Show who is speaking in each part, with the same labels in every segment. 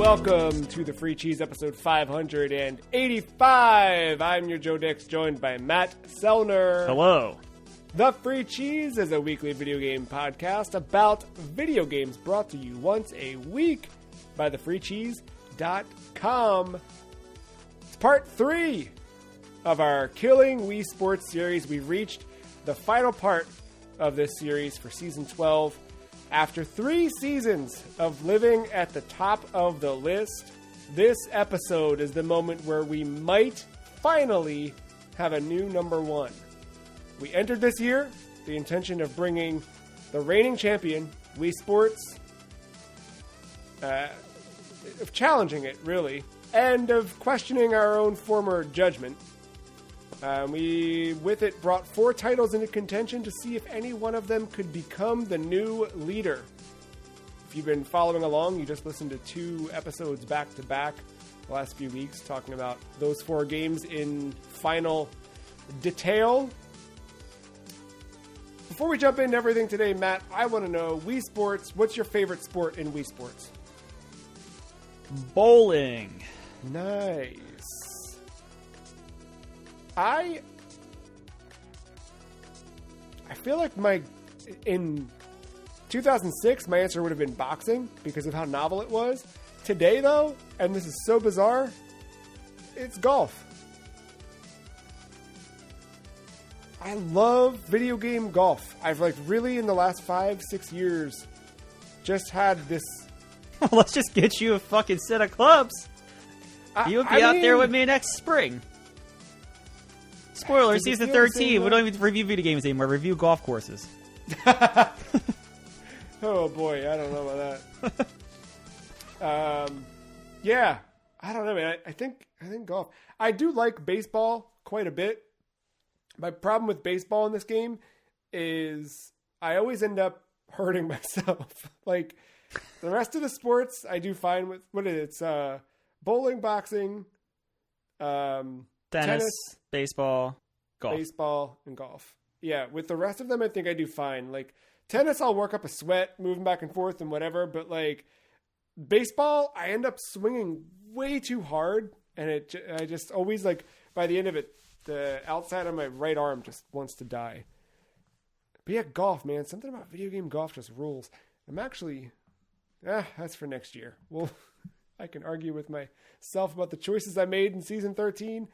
Speaker 1: welcome to the Free Cheese episode 585. I'm your Joe Dix, joined by Matt Sellner.
Speaker 2: Hello.
Speaker 1: The Free Cheese is a weekly video game podcast about video games brought to you once a week by thefreecheese.com. It's part 3 of our Killing Wii Sports series. We've reached the final part of this series for season 12. After 3 seasons of living at the top of the list, this episode is the moment where we might finally have a new number 1. We entered this year the intention of bringing the reigning champion, Wii Sports, of challenging it, really, and of questioning our own former judgment. We, with it, brought 4 titles into contention to see if any one of them could become the new leader. If you've been following along, you just listened to 2 episodes back-to-back the last few weeks talking about those 4 games in final detail. Before we jump into everything today, Matt, I want to know, Wii Sports, what's your favorite sport in Wii Sports?
Speaker 2: Bowling.
Speaker 1: Nice. I feel like in 2006, my answer would have been boxing because of how novel it was. Today, though, and this is so bizarre, it's golf. I love video game golf. I've really in the last 5-6 years just had this.
Speaker 2: Let's just get you a fucking set of clubs. You'll be out there with me next spring. Spoiler, season 13. We don't even review video games anymore. Review golf courses.
Speaker 1: Oh boy, I don't know about that. Yeah, I don't know, man. I think golf. I do like baseball quite a bit. My problem with baseball in this game is I always end up hurting myself. Like the rest of the sports, I do fine with. What is it? It's bowling, boxing, tennis,
Speaker 2: baseball, golf.
Speaker 1: Baseball, and golf. Yeah, with the rest of them, I think I do fine. Like, tennis, I'll work up a sweat, moving back and forth and whatever, but, baseball, I end up swinging way too hard, and I just always, by the end of it, the outside of my right arm just wants to die. But yeah, golf, man. Something about video game golf just rules. I'm actually... that's for next year. Well, I can argue with myself about the choices I made in season 13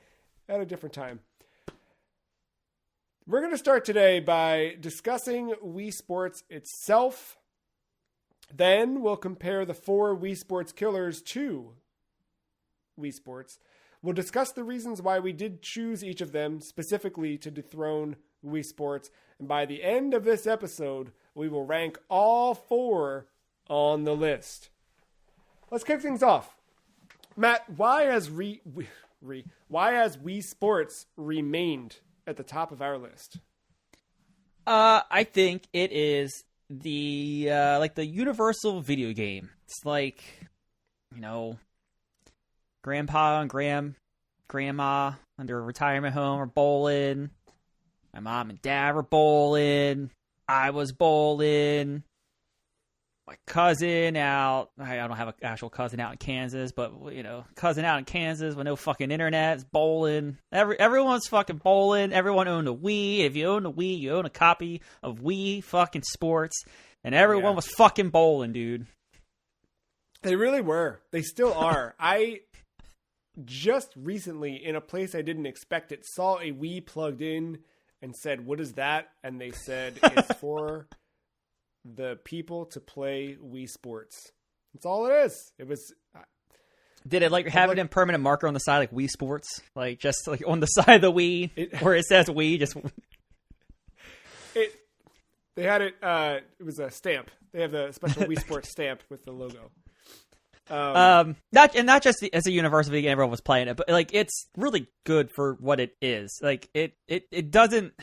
Speaker 1: at a different time. We're going to start today by discussing Wii Sports itself. Then we'll compare the 4 Wii Sports Killers to Wii Sports. We'll discuss the reasons why we did choose each of them specifically to dethrone Wii Sports. And by the end of this episode, we will rank all 4 on the list. Let's kick things off. Matt, why has Wii Sports remained at the top of our list?
Speaker 2: I think it is the the universal video game. It's like, grandpa and grandma under a retirement home are bowling. My mom and dad were bowling. I was bowling. My cousin out. I don't have an actual cousin out in Kansas, but cousin out in Kansas with no fucking internet is bowling. Everyone's fucking bowling. Everyone owned a Wii. If you own a Wii, you own a copy of Wii fucking Sports, and everyone was fucking bowling, dude.
Speaker 1: They really were. They still are. I just recently, in a place I didn't expect it, saw a Wii plugged in and said, "What is that?" And they said, "It's for the people to play Wii Sports." That's all it is. It was.
Speaker 2: Did it have it in permanent marker on the side, like Wii Sports, just on the side of the Wii where it says Wii? Just
Speaker 1: they had it. It was a stamp. They have the special Wii Sports stamp with the logo.
Speaker 2: Not just as a universal video game, everyone was playing it, but it's really good for what it is. It doesn't.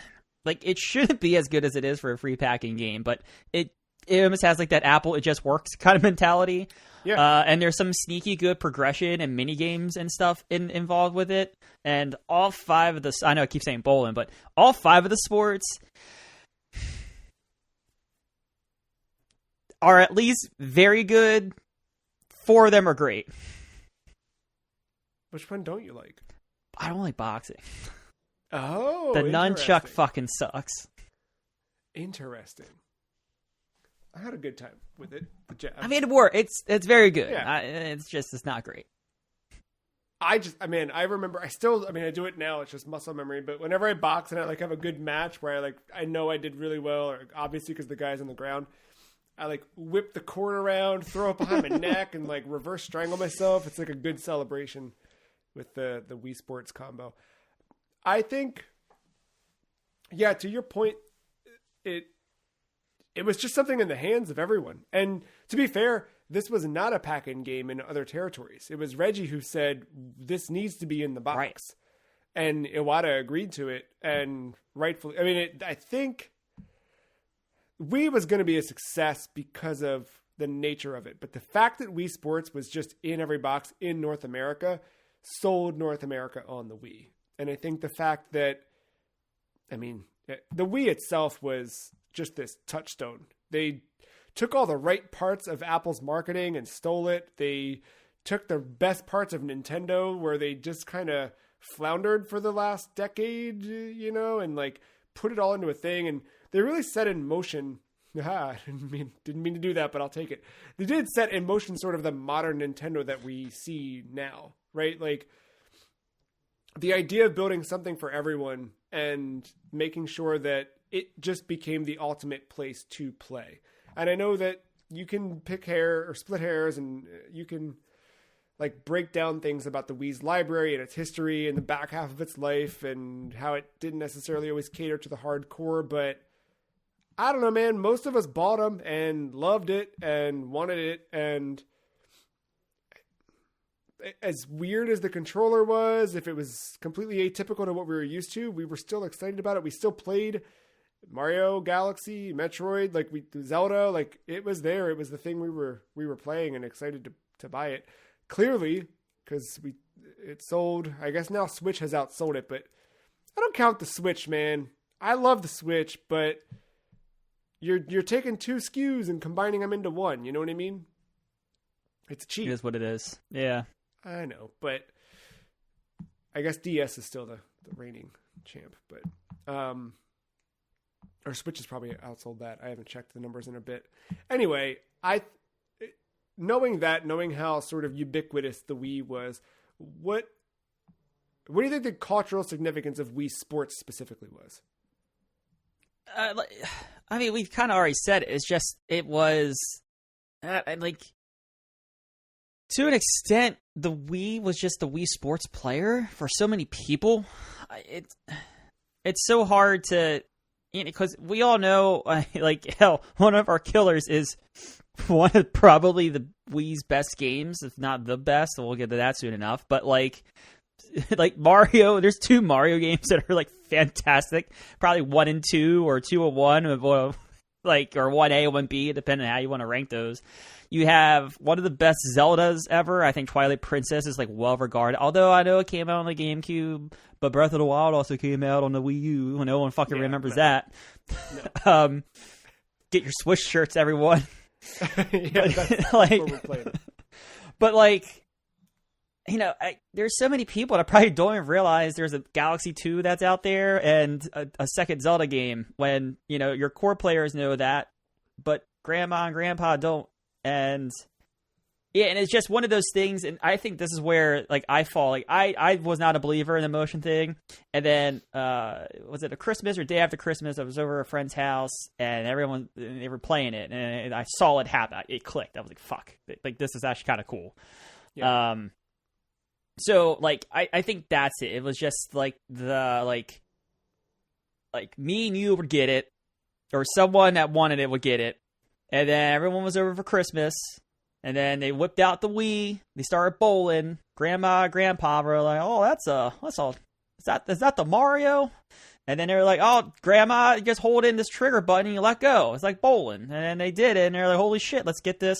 Speaker 2: It shouldn't be as good as it is for a free packing game, but it almost has that Apple, it just works kind of mentality.
Speaker 1: Yeah.
Speaker 2: And there's some sneaky good progression and mini games and stuff involved with it. And all 5 of the, I know I keep saying bowling, but all 5 of the sports are at least very good 4 of them are great.
Speaker 1: Which one don't you like?
Speaker 2: I don't like boxing.
Speaker 1: Oh,
Speaker 2: the nunchuck fucking sucks.
Speaker 1: Interesting. I had a good time with it.
Speaker 2: I mean, it's very good.
Speaker 1: Yeah.
Speaker 2: It's not great.
Speaker 1: I remember, I do it now. It's just muscle memory. But whenever I box and I have a good match where I know I did really well, or obviously because the guy's on the ground, I whip the cord around, throw it behind my neck, and reverse strangle myself. It's a good celebration with the Wii Sports combo. I think, yeah, to your point, it was just something in the hands of everyone. And to be fair, this was not a pack-in game in other territories. It was Reggie who said, this needs to be in the box. Right. And Iwata agreed to it. And rightfully, I think Wii was going to be a success because of the nature of it. But the fact that Wii Sports was just in every box in North America sold North America on the Wii. And I think the fact that, the Wii itself was just this touchstone. They took all the right parts of Apple's marketing and stole it. They took the best parts of Nintendo where they just kind of floundered for the last decade, and put it all into a thing. And they really set in motion. Didn't mean to do that, but I'll take it. They did set in motion sort of the modern Nintendo that we see now, right? The idea of building something for everyone and making sure that it just became the ultimate place to play. And I know that you can pick hair or split hairs, and you can break down things about the Wii's library and its history and the back half of its life and how it didn't necessarily always cater to the hardcore. But I don't know, man, most of us bought them and loved it and wanted it. And as weird as the controller was, if it was completely atypical to what we were used to, we were still excited about it. We still played Mario, Galaxy, Metroid, Zelda, it was there. It was the thing we were playing and excited to buy it. Clearly, because it sold. I guess now Switch has outsold it, but I don't count the Switch, man. I love the Switch, but you're taking 2 SKUs and combining them into one. You know what I mean? It's cheap.
Speaker 2: It is what it is. Yeah.
Speaker 1: I know, but I guess DS is still the reigning champ, but or Switch has probably outsold that. I haven't checked the numbers in a bit. Anyway, knowing how sort of ubiquitous the Wii was, what do you think the cultural significance of Wii Sports specifically was?
Speaker 2: We've kind of already said it. It's just, it was to an extent, the Wii was just the Wii Sports player for so many people. It's so hard to, because we all know, hell, one of our killers is one of probably the Wii's best games, if not the best. So we'll get to that soon enough. But Mario, there's 2 Mario games that are fantastic. Probably 1 and 2, or 2 and 1, or 1A, 1B, depending on how you want to rank those. You have one of the best Zeldas ever. I think Twilight Princess is well regarded. Although I know it came out on the GameCube, but Breath of the Wild also came out on the Wii U. No one fucking remembers that. No. Get your Swish shirts, everyone.
Speaker 1: Yeah, that's what we're playing.
Speaker 2: But there's so many people that probably don't even realize there's a Galaxy 2 that's out there and a second Zelda game. When your core players know that, but Grandma and Grandpa don't. And yeah, and it's just one of those things, and I think this is where I fall. I was not a believer in the motion thing, and then was it a Christmas or day after Christmas? I was over at a friend's house, and they were playing it, and I saw it happen. It clicked. I was like, "Fuck! This is actually kind of cool." Yeah. So I think that's it. It was just me and you would get it, or someone that wanted it would get it. And then everyone was over for Christmas, and then they whipped out the Wii. They started bowling. Grandma, Grandpa were like, "Oh, is that the Mario?" And then they were like, "Oh, Grandma, you just hold in this trigger button and you let go. It's like bowling." And then they did it, and they're like, "Holy shit, let's get this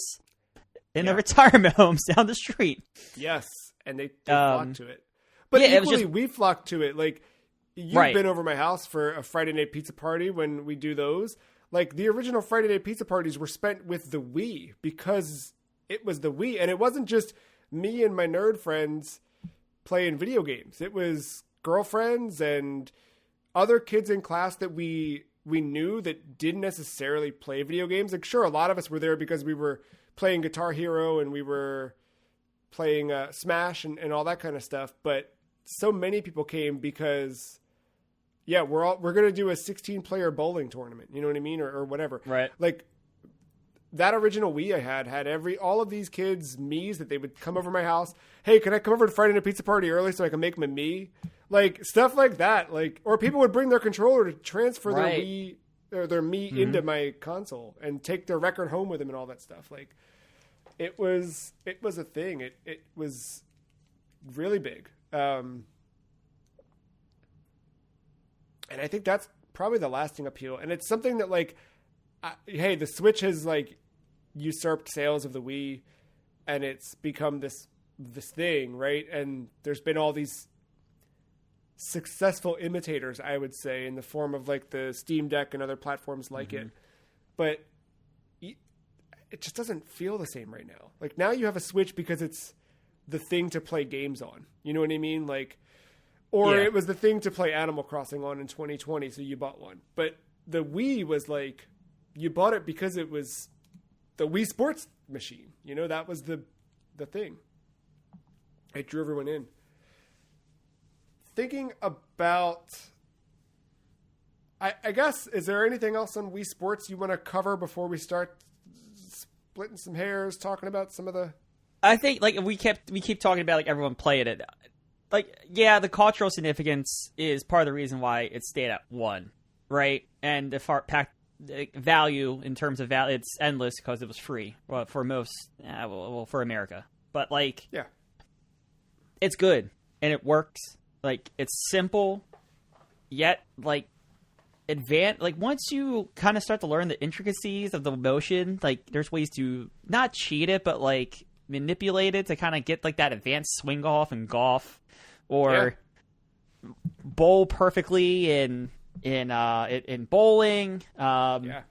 Speaker 2: in the retirement homes down the street."
Speaker 1: Yes, and they flocked to it. But equally, we flocked to it. You've been over my house for a Friday night pizza party when we do those. The original Friday night pizza parties were spent with the Wii because it was the Wii. And it wasn't just me and my nerd friends playing video games. It was girlfriends and other kids in class that we knew that didn't necessarily play video games. Like, sure, a lot of us were there because we were playing Guitar Hero and we were playing Smash and all that kind of stuff. But so many people came because, yeah, we're going to do a 16-player bowling tournament. You know what I mean? Or whatever.
Speaker 2: Right.
Speaker 1: Like, that original Wii I had all of these kids' Miis that they would come over my house. Hey, can I come over to Friday Night Pizza Party early so I can make my Mii? Like, stuff like that. Like, or people would bring their controller to transfer their Wii or their Mii into my console and take their record home with them and all that stuff. Like, it was a thing. It was really big. And I think that's probably the lasting appeal. And it's something that, like, hey, the Switch has, like, usurped sales of the Wii, and it's become this thing, right? And there's been all these successful imitators, I would say, in the form of, like, the Steam Deck and other platforms like it. But it just doesn't feel the same right now. Like, now you have a Switch because it's the thing to play games on. You know what I mean? Like, or it was the thing to play Animal Crossing on in 2020, so you bought one. But the Wii was like, you bought it because it was the Wii Sports machine. You know, that was the thing. It drew everyone in. Thinking about, I guess, is there anything else on Wii Sports you want to cover before we start splitting some hairs, talking about some of the...
Speaker 2: I think, like, we keep talking about, like, everyone playing it. Like, yeah, the cultural significance is part of the reason why it stayed at 1, right? And the value, in terms of value, it's endless because it was free. Well, for most, for America. But, like,
Speaker 1: yeah,
Speaker 2: it's good, and it works. Like, it's simple, yet, like, advanced. Like, once you kind of start to learn the intricacies of the motion, like, there's ways to not cheat it, but, like, manipulate it to kind of get, like, that advanced swing off in golf, or bowl perfectly in bowling. But,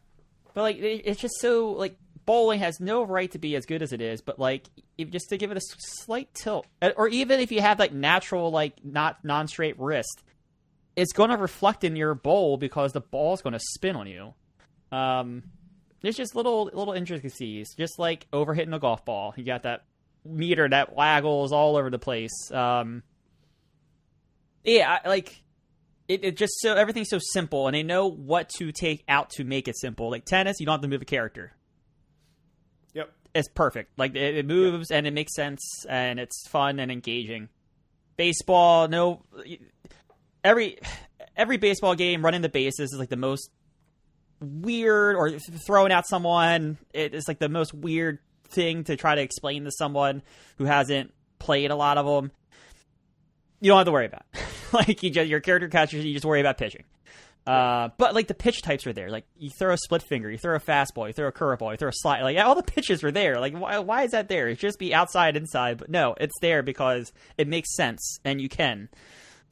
Speaker 2: like, it's just so, like, bowling has no right to be as good as it is, but, like, if just to give it a slight tilt, or even if you have, like, natural, like, not non-straight wrist, it's going to reflect in your bowl because the ball's going to spin on you. There's just little intricacies, just like overhitting a golf ball. You got that meter that waggles all over the place. It just so everything's so simple, and they know what to take out to make it simple. Like tennis, you don't have to move a character.
Speaker 1: Yep,
Speaker 2: it's perfect. Like it moves and it makes sense, and it's fun and engaging. Baseball, no, every baseball game running the bases is like the most weird, or throwing out someone. It is like the most weird thing to try to explain to someone who hasn't played a lot of them. You don't have to worry about it. Like your character catchers, you just worry about pitching. But like the pitch types are there. Like you throw a split finger, you throw a fastball, you throw a curveball, you throw a slide. Like all the pitches are there. Like why is that there? It should just be outside, inside. But no, it's there because it makes sense and you can.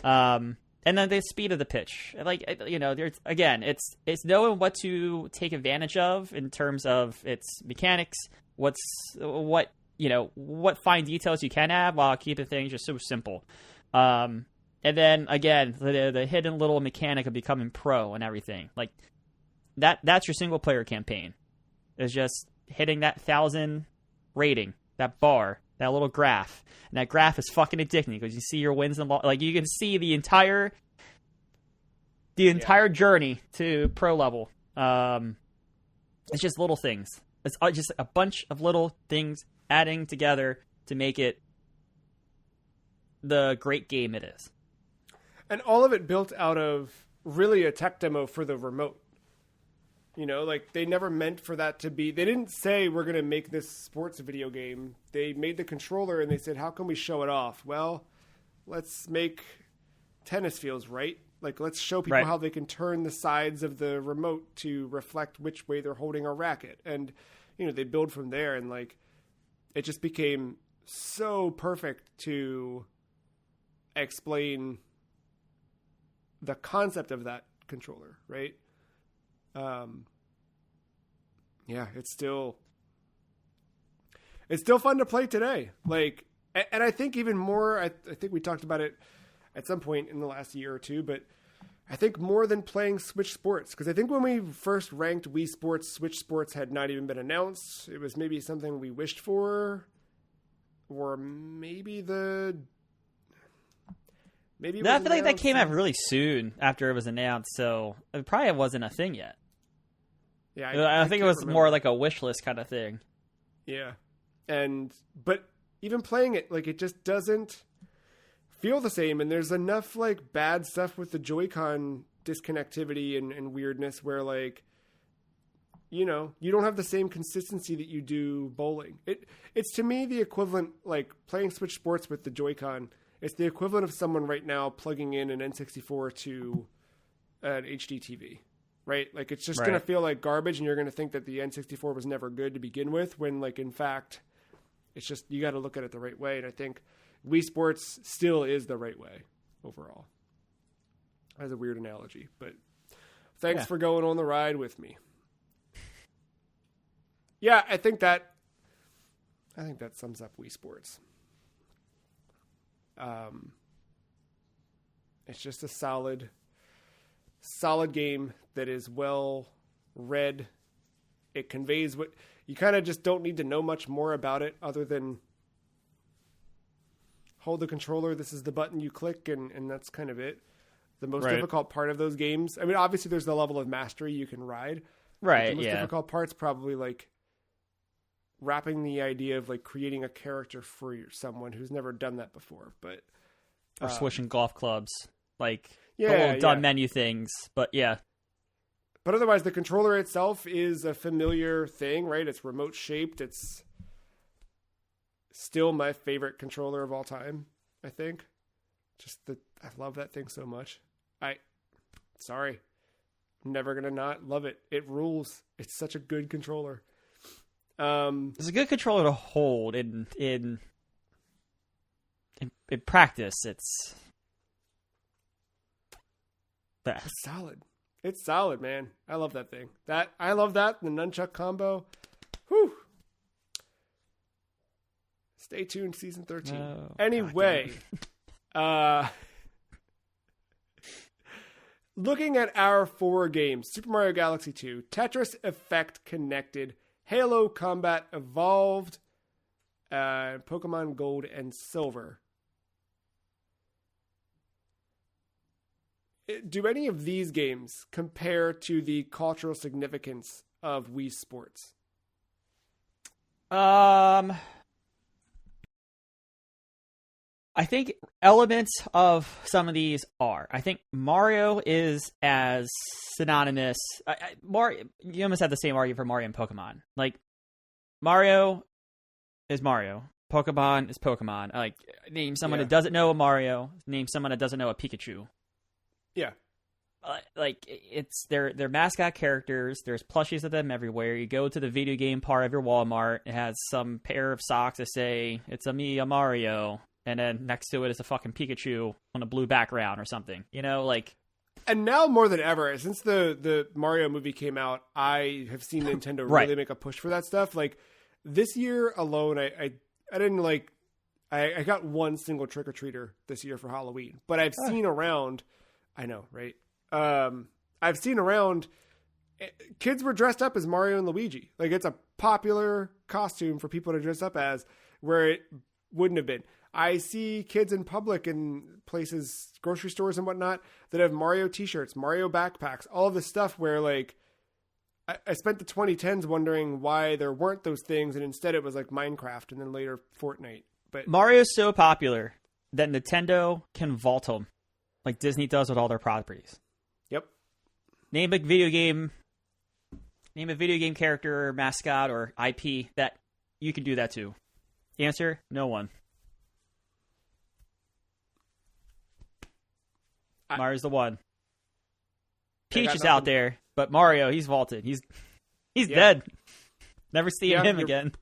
Speaker 2: And then the speed of the pitch. Like there's again, it's knowing what to take advantage of in terms of its mechanics. What fine details you can have while keeping things just so simple. And then again, the hidden little mechanic of becoming pro and everything like that's your single player campaign. It's just hitting that 1,000 rating, that bar, that little graph, and that graph is fucking addicting because you see your wins and losses. Like you can see the entire journey to pro level. It's just little things. It's just a bunch of little things adding together to make it the great game it is.
Speaker 1: And all of it built out of really a tech demo for the remote. Like they never meant for that to be, they didn't say we're going to make this sports video game. They made the controller and they said, how can we show it off? Well, let's make tennis feels right. Like let's show people how they can turn the sides of the remote to reflect which way they're holding a racket. And, they build from there, and like, it just became so perfect to explain the concept of that controller, right? It's still, It's still fun to play today. Like, and I think even more, I think we talked about it at some point in the last year or two, but I think more than playing Switch Sports, because I think when we first ranked Wii Sports, Switch Sports had not even been announced. It was maybe something we wished for, or maybe
Speaker 2: No, I feel like that came out really soon after it was announced, so it probably wasn't a thing yet.
Speaker 1: Yeah,
Speaker 2: I think it was more like a wish list kind of thing.
Speaker 1: Yeah, but even playing it, like, it just doesn't feel the same, and there's enough like bad stuff with the Joy-Con disconnectivity and weirdness where, like, you know, you don't have the same consistency that you do bowling. It's to me the equivalent, like playing Switch Sports with the Joy-Con. It's the equivalent of someone right now plugging in an N64 to an HD TV, right? Like, it's just going to feel like garbage, and you're going to think that the N64 was never good to begin with, when, like, in fact, it's just, you got to look at it the right way. And I think Wii Sports still is the right way overall. As a weird analogy, but thanks for going on the ride with me. Yeah, I think that sums up Wii Sports. It's just a solid game that is well read. It conveys what you kind of just don't need to know much more about it other than hold the controller. This is the button you click, and that's kind of it. The most difficult part of those games, I mean, obviously there's the level of mastery you can ride.
Speaker 2: Right.
Speaker 1: The most difficult part's probably like wrapping the idea of like creating a character for someone who's never done that before, but
Speaker 2: or switching golf clubs, like the little done menu things. But
Speaker 1: but otherwise the controller itself is a familiar thing, right? It's remote shaped. It's still my favorite controller of all time, I think. I love that thing so much. I'm never gonna not love it. It rules. It's such a good controller.
Speaker 2: It's a good controller to hold in practice. It's
Speaker 1: solid. It's solid, man. I love that thing. I love that. The nunchuck combo. Whew. Stay tuned, season 13.
Speaker 2: Oh,
Speaker 1: anyway, looking at our 4 games: Super Mario Galaxy 2, Tetris Effect Connected, Halo Combat Evolved, Pokemon Gold and Silver. Do any of these games compare to the cultural significance of Wii Sports?
Speaker 2: I think elements of some of these are. I think Mario is as synonymous. Mario, you almost have the same argument for Mario and Pokemon. Like, Mario is Mario. Pokemon is Pokemon. Like, name someone that doesn't know a Mario. Name someone that doesn't know a Pikachu.
Speaker 1: Yeah.
Speaker 2: Like, it's their mascot characters. There's plushies of them everywhere. You go to the video game part of your Walmart. It has some pair of socks that say, "It's a Mario." And then next to it is a fucking Pikachu on a blue background or something. You know, like...
Speaker 1: And now more than ever, since the Mario movie came out, I have seen Nintendo really make a push for that stuff. Like, this year alone, I didn't like... I got one single trick-or-treater this year for Halloween. But I've seen around... I know, right? I've seen around... Kids were dressed up as Mario and Luigi. Like, it's a popular costume for people to dress up as, where it wouldn't have been. I see kids in public in places, grocery stores and whatnot, that have Mario t-shirts, Mario backpacks, all of this stuff where, like, I spent the 2010s wondering why there weren't those things, and instead it was like Minecraft and then later Fortnite. But
Speaker 2: Mario's so popular that Nintendo can vault him, like Disney does with all their properties.
Speaker 1: Yep.
Speaker 2: Name a video game character or mascot or IP that you can do that to. Answer: no one. Mario's the one. Peach is out there, but Mario, he's vaulted. He's dead. Never see him again.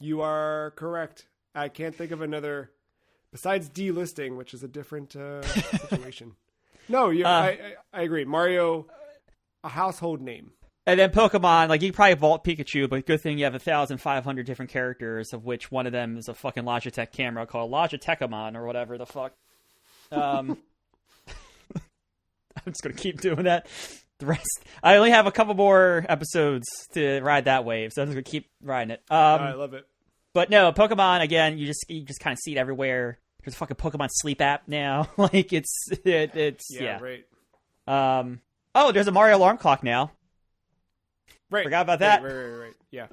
Speaker 1: You are correct. I can't think of another besides delisting, which is a different situation. No, I agree. Mario, a household name.
Speaker 2: And then Pokemon, like, you can probably vault Pikachu, but good thing you have 1,500 different characters, of which one of them is a fucking Logitech camera called Logitechomon or whatever the fuck. I'm just gonna keep doing that. The rest, I only have a couple more episodes to ride that wave, so I'm just gonna keep riding it.
Speaker 1: I love it.
Speaker 2: But no, Pokemon, again, you just kind of see it everywhere. There's a fucking Pokemon sleep app now. Like, it's yeah.
Speaker 1: Right.
Speaker 2: Oh, there's a Mario alarm clock now.
Speaker 1: Right.
Speaker 2: Forgot about that.
Speaker 1: Right. Yeah.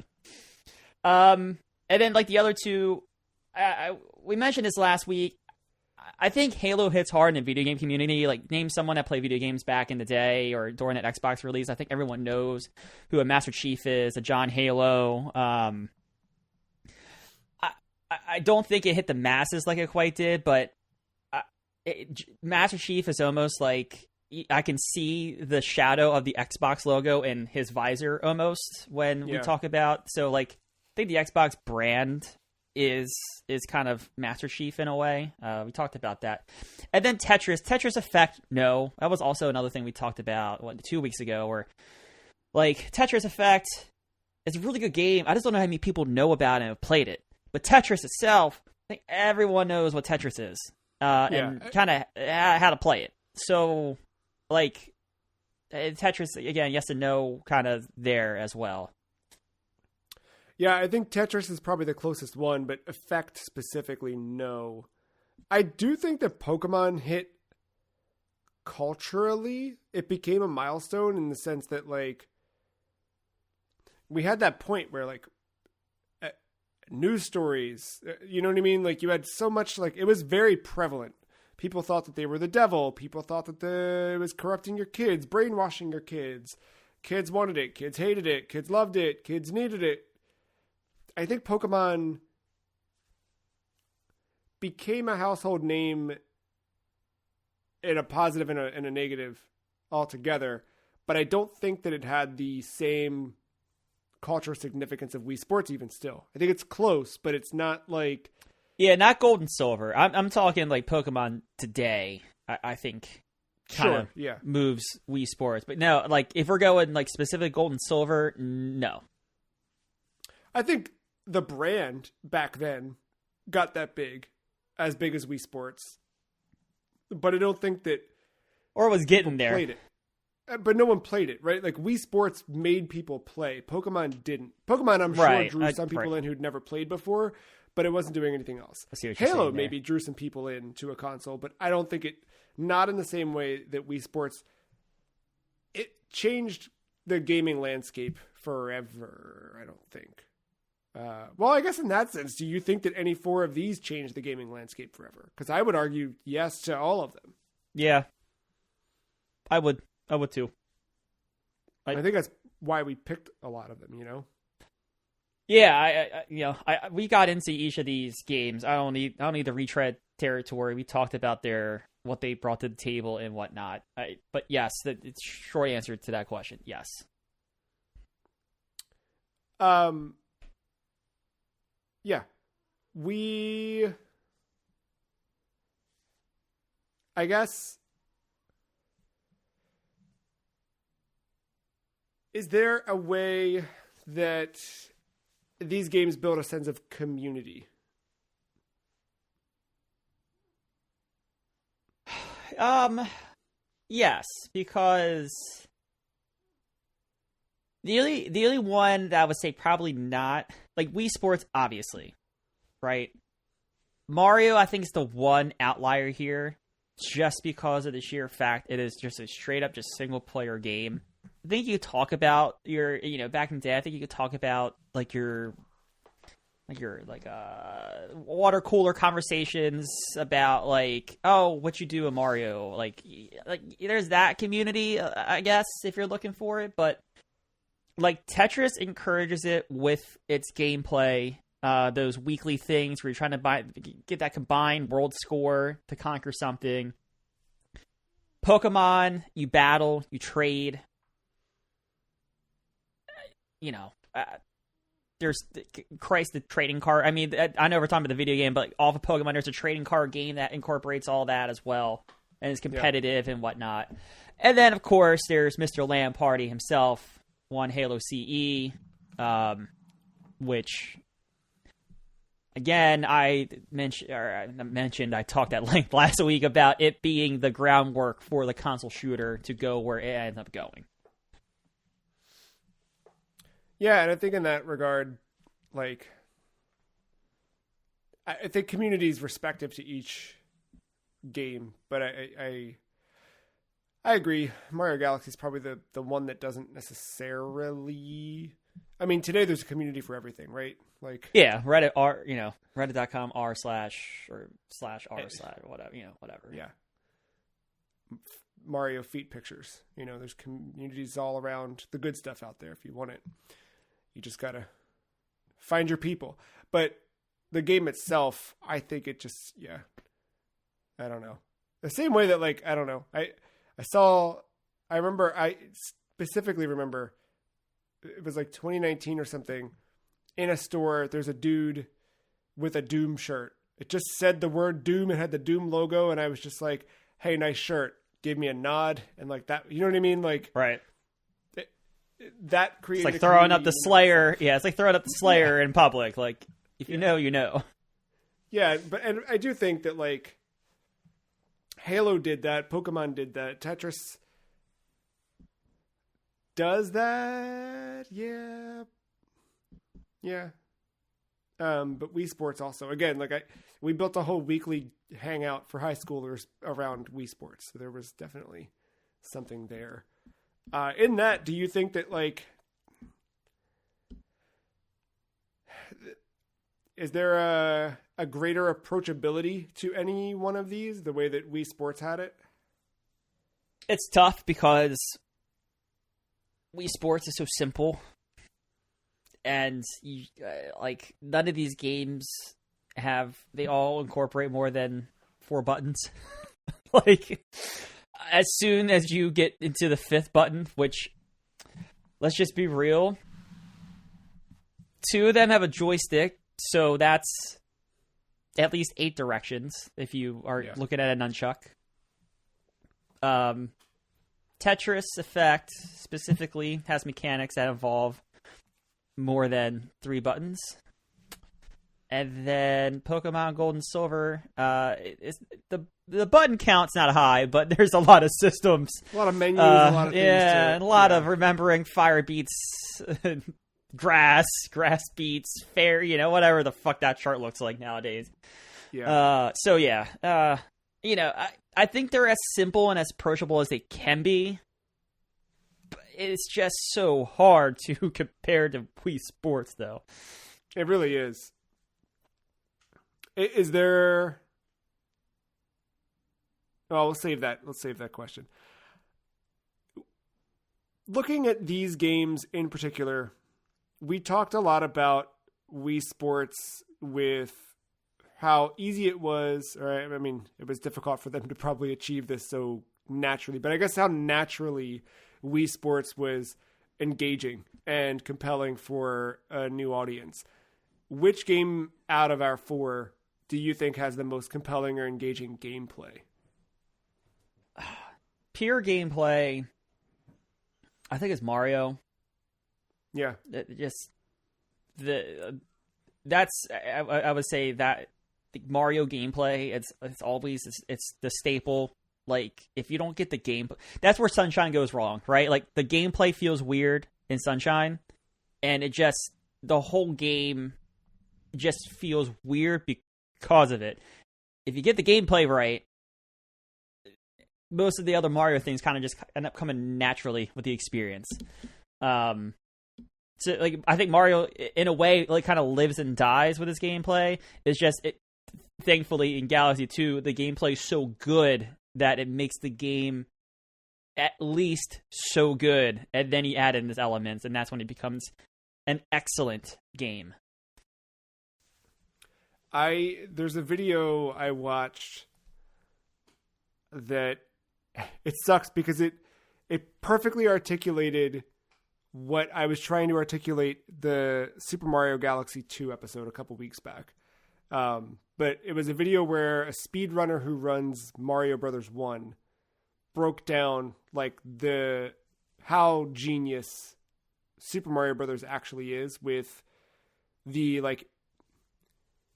Speaker 2: And then, like, the other two, we mentioned this last week. I think Halo hits hard in the video game community. Like, name someone that played video games back in the day or during that Xbox release. I think everyone knows who a Master Chief is, a John Halo. I don't think it hit the masses like it quite did, but Master Chief is almost like I can see the shadow of the Xbox logo in his visor almost when we talk about. So, like, I think the Xbox brand is kind of Master Chief in a way. We talked about that. And then Tetris Effect, no. That was also another thing we talked about 2 weeks ago, where, like, Tetris Effect is a really good game. I just don't know how many people know about it and have played it. But Tetris itself, I think everyone knows what Tetris is and kind of how to play it. So, like, Tetris, again, yes and no, kind of there as well.
Speaker 1: Yeah, I think Tetris is probably the closest one, but Effect specifically, no. I do think that Pokemon hit culturally. It became a milestone in the sense that, like, we had that point where, like, news stories, you know what I mean? Like, you had so much, like, it was very prevalent. People thought that they were the devil. People thought that it was corrupting your kids, brainwashing your kids. Kids wanted it. Kids hated it. Kids loved it. Kids needed it. I think Pokemon became a household name in a positive and a negative altogether, but I don't think that it had the same cultural significance of Wii Sports even still. I think it's close, but it's not like...
Speaker 2: Yeah, not gold and silver. I'm talking like Pokemon today, I think kind of moves Wii Sports. But no, like if we're going like specific gold and silver, no.
Speaker 1: I think the brand back then got that big, as big as Wii Sports. But I don't think that...
Speaker 2: Or was getting there.
Speaker 1: Played it. But no one played it, right? Like, Wii Sports made people play. Pokemon didn't. Pokemon, I'm sure, drew some people in who'd never played before, but it wasn't doing anything else. Halo maybe drew some people in to a console, but I don't think it... Not in the same way that Wii Sports... It changed the gaming landscape forever, I don't think. Well, I guess in that sense, do you think that any four of these changed the gaming landscape forever? Because I would argue yes to all of them.
Speaker 2: Yeah. I would too.
Speaker 1: I think that's why we picked a lot of them, you know?
Speaker 2: Yeah, we got into each of these games. I don't need the retread territory. We talked about what they brought to the table and whatnot. But yes, it's short answer to that question. Yes.
Speaker 1: Yeah. I guess... Is there a way that these games build a sense of community?
Speaker 2: Yes, because the only one that I would say probably not, like Wii Sports, obviously, right? Mario, I think, is the one outlier here, just because of the sheer fact it is just a straight up just single player game. I think you could talk about your, back in the day, I think you could talk about your water cooler conversations about like, oh, what you do in Mario, like there's that community, I guess, if you're looking for it. But like Tetris encourages it with its gameplay, those weekly things where you're trying to get that combined world score to conquer something. Pokemon, you battle, you trade. There's the trading card. I mean, I know we're talking about the video game, but all of Pokemon, there's a trading card game that incorporates all that as well, and is competitive and whatnot. And then, of course, there's Mr. Lamb Party himself, one Halo CE, which, again, I talked at length last week about it being the groundwork for the console shooter to go where it ends up going.
Speaker 1: Yeah, and I think in that regard, like, I think community is respective to each game, but I agree. Mario Galaxy is probably the one that doesn't necessarily. I mean, today there's a community for everything, right? Like,
Speaker 2: yeah, Reddit Reddit.com r/ or /r/ whatever, whatever.
Speaker 1: Yeah. Mario feet pictures. There's communities all around the good stuff out there if you want it. You just gotta find your people. But the game itself, I think it just, I don't know. The same way that, like, I don't know. I specifically remember it was like 2019 or something. In a store, there's a dude with a Doom shirt. It just said the word Doom. It had the Doom logo. And I was just like, hey, nice shirt. Gave me a nod. And like that, you know what I mean? Like,
Speaker 2: right.
Speaker 1: That created
Speaker 2: it's like throwing up the Slayer. Yeah, it's like throwing up the Slayer in public. Like, if you know, you know.
Speaker 1: Yeah, and I do think that, like, Halo did that, Pokemon did that, Tetris does that. Yeah. But Wii Sports also, again, like, we built a whole weekly hangout for high schoolers around Wii Sports, so there was definitely something there. In that, do you think that, like, is there a greater approachability to any one of these, the way that Wii Sports had it?
Speaker 2: It's tough because Wii Sports is so simple, and like, none of these games they all incorporate more than 4 buttons. Like, as soon as you get into the 5th button, which, let's just be real, 2 of them have a joystick, so that's at least 8 directions if you are looking at a nunchuck. Tetris Effect specifically has mechanics that involve more than 3 buttons. And then Pokemon Gold and Silver, the button count's not high, but there's a lot of systems.
Speaker 1: A lot of menus, a lot of things.
Speaker 2: Yeah, and a lot of remembering fire beats, grass beats, fair, whatever the fuck that chart looks like nowadays.
Speaker 1: Yeah.
Speaker 2: I think they're as simple and as approachable as they can be. But it's just so hard to compare to Wii Sports, though.
Speaker 1: It really is. Is there... Oh, let's save that question. Looking at these games in particular, we talked a lot about Wii Sports with how easy it was, or I mean, it was difficult for them to probably achieve this so naturally, but I guess how naturally Wii Sports was engaging and compelling for a new audience. Which game out of our 4 do you think has the most compelling or engaging gameplay?
Speaker 2: Pure gameplay, I think it's Mario.
Speaker 1: Yeah.
Speaker 2: I would say that the Mario gameplay, it's always the staple. Like, if you don't get the game, that's where Sunshine goes wrong, right? Like, the gameplay feels weird in Sunshine, and the whole game just feels weird because of it. If you get the gameplay right, most of the other Mario things kind of just end up coming naturally with the experience. So, like, I think Mario, in a way, like, kind of lives and dies with his gameplay. It's just, thankfully, in Galaxy 2, the gameplay is so good that it makes the game at least so good. And then you add in these elements, and that's when it becomes an excellent game.
Speaker 1: There's a video I watched that it sucks because it perfectly articulated what I was trying to articulate the Super Mario Galaxy 2 episode a couple weeks back. But it was a video where a speedrunner who runs Mario Brothers 1 broke down, like, how genius Super Mario Brothers actually is, with the, like,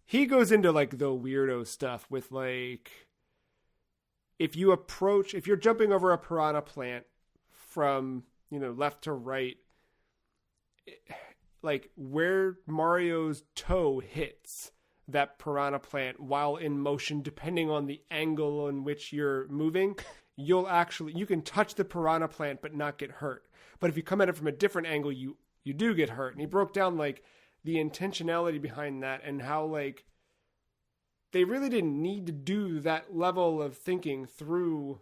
Speaker 1: he goes into, like, the weirdo stuff with, like, if you're jumping over a piranha plant from, left to right, like, where Mario's toe hits that piranha plant while in motion, depending on the angle in which you're moving, you can touch the piranha plant but not get hurt. But if you come at it from a different angle, you do get hurt. And he broke down, like, the intentionality behind that, and how, like, they really didn't need to do that level of thinking through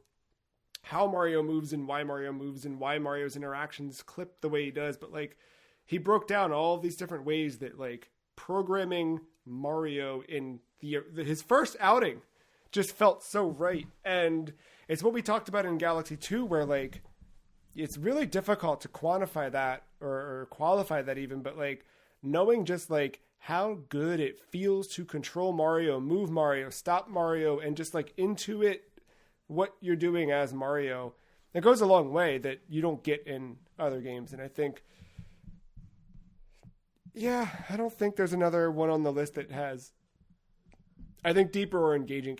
Speaker 1: how Mario moves and why Mario's interactions clip the way he does. But, like, he broke down all these different ways that, like, programming Mario in his first outing just felt so right. And it's what we talked about in Galaxy 2, where, like, it's really difficult to quantify that or qualify that even, but, like, knowing just, like, how good it feels to control Mario, move Mario, stop Mario, and just, like, intuit what you're doing as Mario, it goes a long way that you don't get in other games. And I think, I don't think there's another one on the list that has, I think, deeper or engaging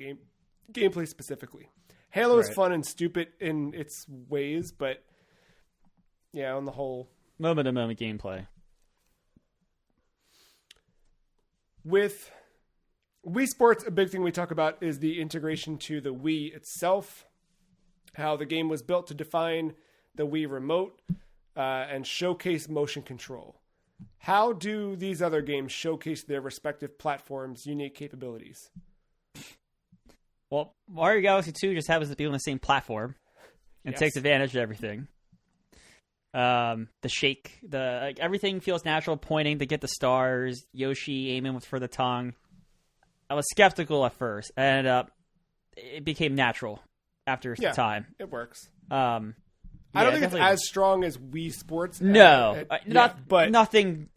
Speaker 1: gameplay specifically. Halo is fun and stupid in its ways, but on the whole,
Speaker 2: moment-to-moment gameplay.
Speaker 1: With Wii Sports, a big thing we talk about is the integration to the Wii itself, how the game was built to define the Wii remote and showcase motion control. How do these other games showcase their respective platforms' unique capabilities?
Speaker 2: Well, Mario Galaxy 2 just happens to be on the same platform and takes advantage of everything. The shake, everything feels natural, pointing to get the stars, Yoshi aiming for the tongue. I was skeptical at first, and it became natural after time.
Speaker 1: It works.
Speaker 2: I
Speaker 1: don't think it's as strong as Wii Sports.
Speaker 2: No,
Speaker 1: but
Speaker 2: nothing.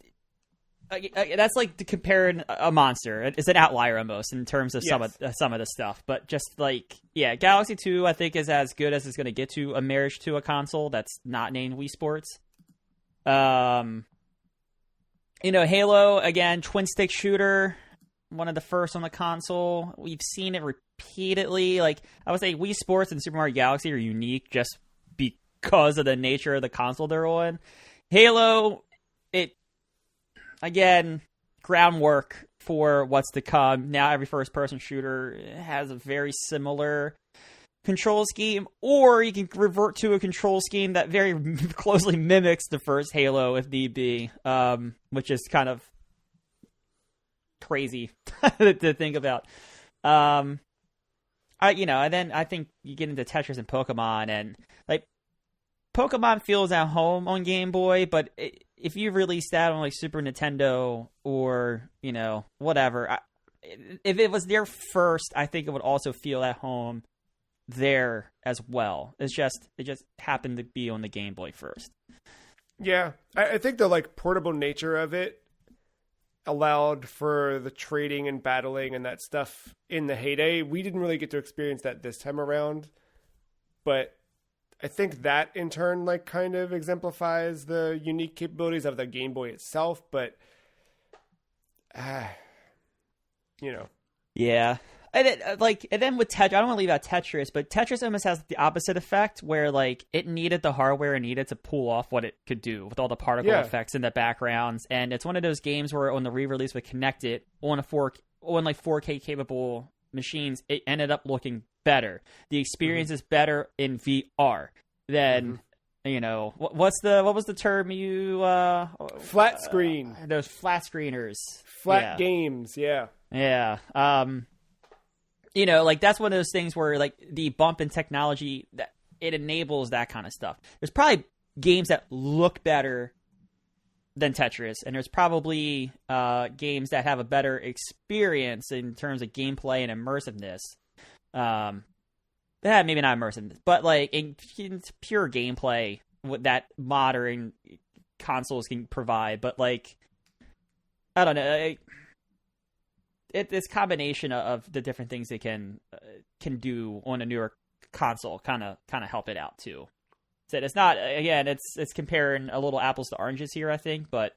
Speaker 2: That's like comparing a monster. It's an outlier almost in terms of some of the stuff. But just like, Galaxy 2, I think, is as good as it's going to get to a marriage to a console that's not named Wii Sports. Halo, again, twin stick shooter, one of the first on the console. We've seen it repeatedly. Like, I would say Wii Sports and Super Mario Galaxy are unique just because of the nature of the console they're on. Halo, again, groundwork for what's to come. Now every first-person shooter has a very similar control scheme, or you can revert to a control scheme that very closely mimics the first Halo if need be, which is kind of crazy to think about. And then I think you get into Tetris and Pokemon, and like Pokemon feels at home on Game Boy, but if you release that on like Super Nintendo or whatever, if it was there first, I think it would also feel at home there as well. It just happened to be on the Game Boy first.
Speaker 1: Yeah, I think the like portable nature of it allowed for the trading and battling and that stuff in the heyday. We didn't really get to experience that this time around, but I think that in turn like kind of exemplifies the unique capabilities of the Game Boy itself. But
Speaker 2: yeah. And then with Tetris, I don't want to leave out Tetris, but Tetris almost has the opposite effect where like it needed the hardware it needed to pull off what it could do with all the particle effects in the backgrounds. And it's one of those games where on the re-release with Connected on 4K capable machines, it ended up looking better. The experience is better in VR than what was the term you
Speaker 1: flat screen,
Speaker 2: those flat screeners,
Speaker 1: games, yeah.
Speaker 2: Like that's one of those things where like the bump in technology that it enables that kind of stuff. There's probably games that look better than Tetris, and there's probably games that have a better experience in terms of gameplay and immersiveness. Maybe not immersiveness, but like in pure gameplay that modern consoles can provide. But like, I don't know. This combination of the different things they can do on a newer console kind of help it out too. said, it's not, again, it's comparing a little apples to oranges here, I think, but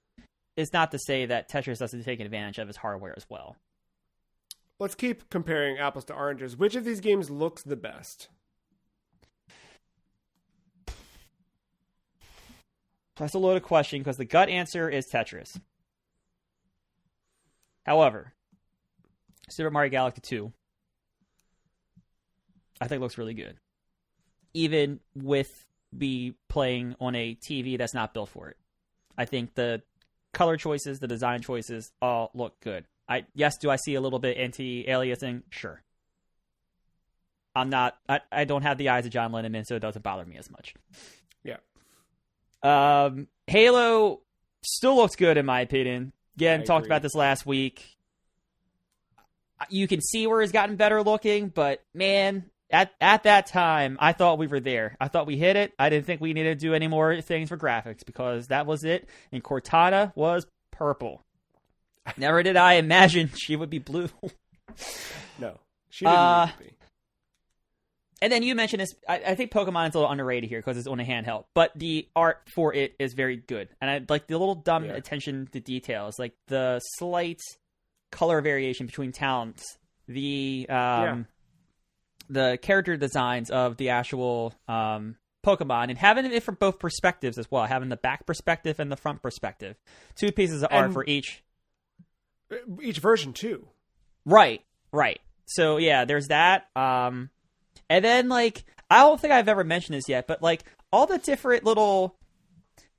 Speaker 2: it's not to say that Tetris doesn't take advantage of its hardware as well.
Speaker 1: Let's keep comparing apples to oranges. Which of these games looks the best?
Speaker 2: That's a loaded question because the gut answer is Tetris. However, Super Mario Galaxy 2, I think looks really good. Even with me playing on a TV that's not built for it. I think the color choices, the design choices all look good. Yes, do I see a little bit anti-aliasing? Sure. I don't have the eyes of John Lennon, so it doesn't bother me as much.
Speaker 1: Yeah.
Speaker 2: Halo still looks good in my opinion. Again, talked
Speaker 1: agree.
Speaker 2: about this last week. You can see where it's gotten better looking, but man, at that time, I thought we were there. I thought we hit it. I didn't think we needed to do any more things for graphics because that was it. And Cortana was purple. Never did I imagine she would be blue.
Speaker 1: No, she didn't need to be.
Speaker 2: And then you mentioned this. I think Pokemon is a little underrated here because it's on a handheld, but the art for it is very good. And I like the little dumb attention to details, like the slight color variation between towns, the character designs of the actual Pokemon, and having it from both perspectives as well, having the back perspective and the front perspective. 2 pieces of art for each
Speaker 1: version too.
Speaker 2: Right. So yeah, there's that. And then like I don't think I've ever mentioned this yet, but like all the different little,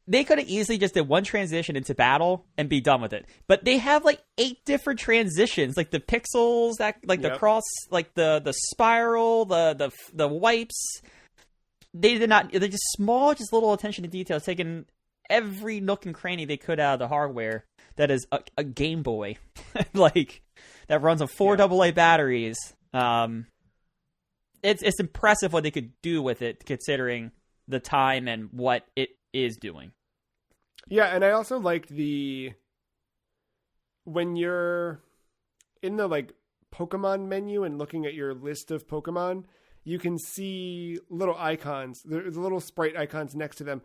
Speaker 2: they could have easily just did one transition into battle and be done with it. But they have like 8 different transitions, like the pixels, that like the cross, like the spiral, the wipes. They did not. They're just small, just little attention to detail, taking every nook and cranny they could out of the hardware. That is a Game Boy, like that runs on 4 AA batteries. It's impressive what they could do with it, considering the time and what it is doing.
Speaker 1: Yeah, and I also liked when you're in the like Pokemon menu and looking at your list of Pokemon, you can see little icons. There's little sprite icons next to them.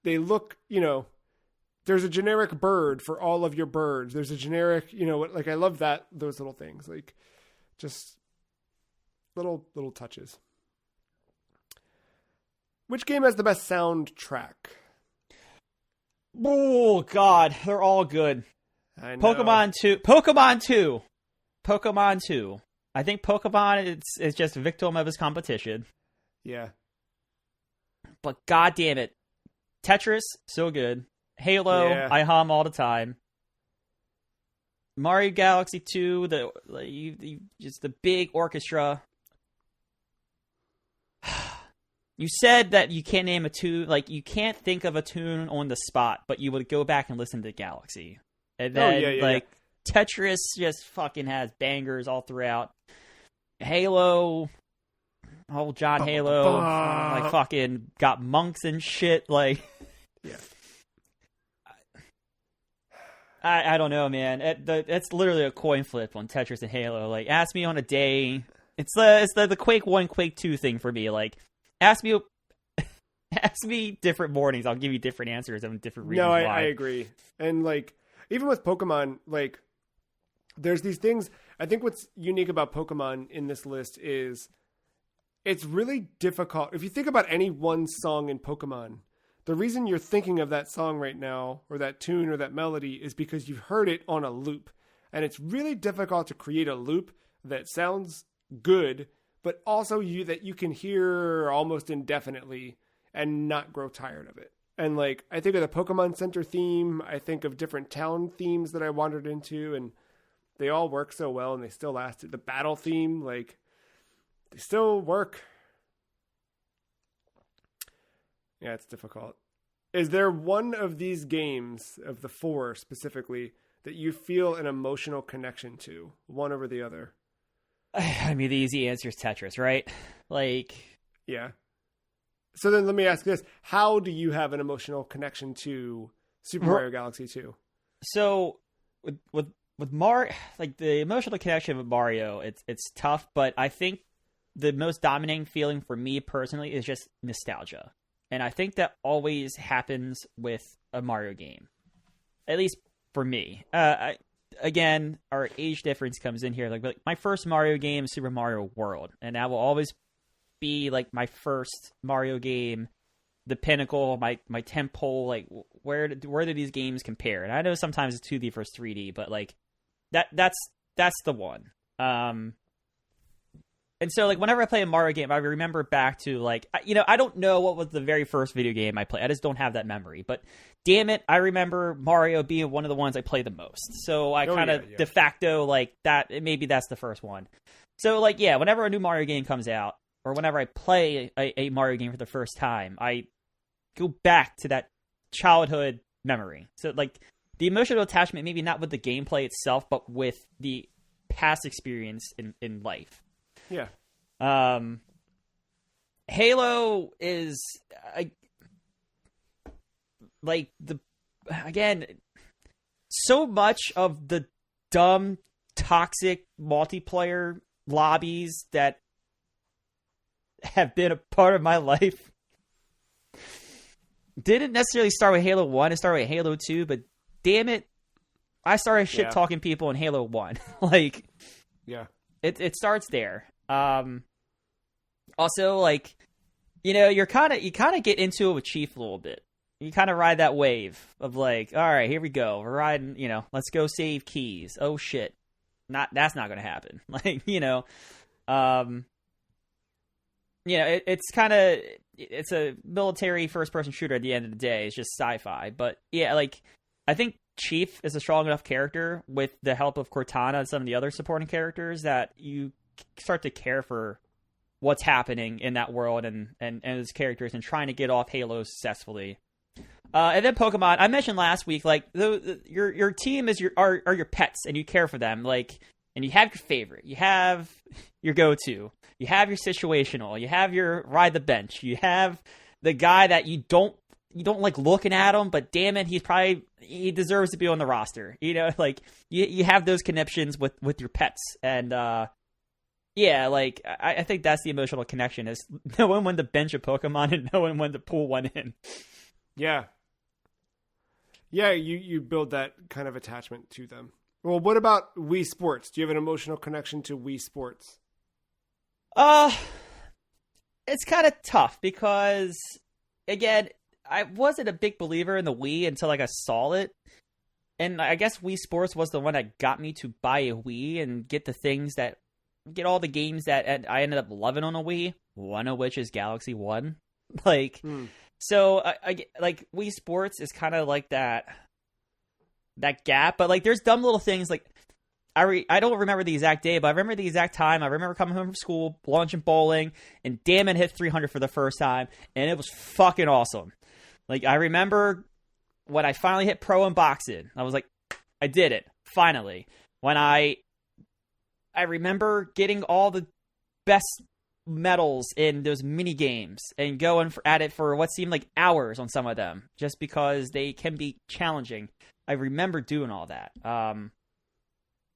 Speaker 1: They look, there's a generic bird for all of your birds. There's a generic, like I love those little things, like just little touches. Which game has the best soundtrack?
Speaker 2: Oh God, they're all good.
Speaker 1: I know.
Speaker 2: Pokemon 2. I think Pokemon is just a victim of his competition.
Speaker 1: Yeah.
Speaker 2: But God damn it, Tetris, so good. Halo, I hum all the time. Mario Galaxy 2, just the big orchestra. You said that you can't name a tune, like you can't think of a tune on the spot, but you would go back and listen to Galaxy. And then Tetris just fucking has bangers all throughout. Halo, John Halo, like fucking got monks and shit. Like, I don't know, man. It's literally a coin flip on Tetris and Halo. Like, ask me on a day. It's the Quake 1, Quake 2 thing for me. Like, ask me different mornings. I'll give you different answers and different reasons why.
Speaker 1: I agree. And like, even with Pokemon, like, there's these things. I think what's unique about Pokemon in this list is it's really difficult. If you think about any one song in Pokemon, the reason you're thinking of that song right now, or that tune or that melody, is because you've heard it on a loop. And it's really difficult to create a loop that sounds good, but also that you can hear almost indefinitely and not grow tired of it. And like, I think of the Pokemon Center theme, I think of different town themes that I wandered into, and they all work so well and they still lasted. The battle theme, like, they still work. Yeah, it's difficult. Is there one of these games, of the 4 specifically, that you feel an emotional connection to, one over the other?
Speaker 2: I mean, the easy answer is Tetris, right? Like,
Speaker 1: yeah. So then let me ask this. How do you have an emotional connection to Super Mario Galaxy 2?
Speaker 2: So with Mario, like the emotional connection with Mario, it's tough, but I think the most dominating feeling for me personally is just nostalgia. And I think that always happens with a Mario game, at least for me. Again, our age difference comes in here. Like my first Mario game is Super Mario World, and that will always be like my first Mario game, the pinnacle, my temple. Like where do these games compare? And I know sometimes it's 2D versus 3D, but like that's the one. And so, like, whenever I play a Mario game, I remember back to, like, I don't know what was the very first video game I played. I just don't have that memory. But, damn it, I remember Mario being one of the ones I played the most. So I kind of de facto, like, that maybe that's the first one. So, like, yeah, whenever a new Mario game comes out, or whenever I play a Mario game for the first time, I go back to that childhood memory. So, like, the emotional attachment, maybe not with the gameplay itself, but with the past experience in life.
Speaker 1: Yeah.
Speaker 2: Halo is so much of the dumb, toxic multiplayer lobbies that have been a part of my life didn't necessarily start with Halo 1. It started with Halo 2, but damn it, I started shit talking people in Halo 1. Like,
Speaker 1: yeah,
Speaker 2: it starts there. Also, like, you kind of get into it with Chief a little bit. You kind of ride that wave of like, all right, here we go. We're riding, let's go save keys. Oh shit. That's not going to happen. Like, it's a military first person shooter at the end of the day. It's just sci-fi, but yeah, like, I think Chief is a strong enough character with the help of Cortana and some of the other supporting characters that you start to care for what's happening in that world and his characters and trying to get off Halo successfully. And then Pokemon, I mentioned last week, like your team is are your pets and you care for them, like, and you have your favorite, you have your go-to, you have your situational, you have your ride the bench, you have the guy that you don't like looking at him, but damn it, he deserves to be on the roster. Like you have those connections with your pets, and yeah, like I think that's the emotional connection, is knowing when to bench a Pokemon and knowing when to pull one in.
Speaker 1: Yeah. Yeah, you build that kind of attachment to them. Well, what about Wii Sports? Do you have an emotional connection to Wii Sports?
Speaker 2: It's kind of tough because, again, I wasn't a big believer in the Wii until like I saw it. And I guess Wii Sports was the one that got me to buy a Wii and get all the games that I ended up loving on a Wii, one of which is Galaxy 1. Like, so I like Wii Sports is kind of like that gap, but like there's dumb little things like I don't remember the exact day, but I remember the exact time. I remember coming home from school, launching bowling, and damn it, hit 300 for the first time, and it was fucking awesome. Like, I remember when I finally hit pro in boxing, I was like, I did it, finally. When I remember getting all the best medals in those mini games and going at it for what seemed like hours on some of them, just because they can be challenging. I remember doing all that.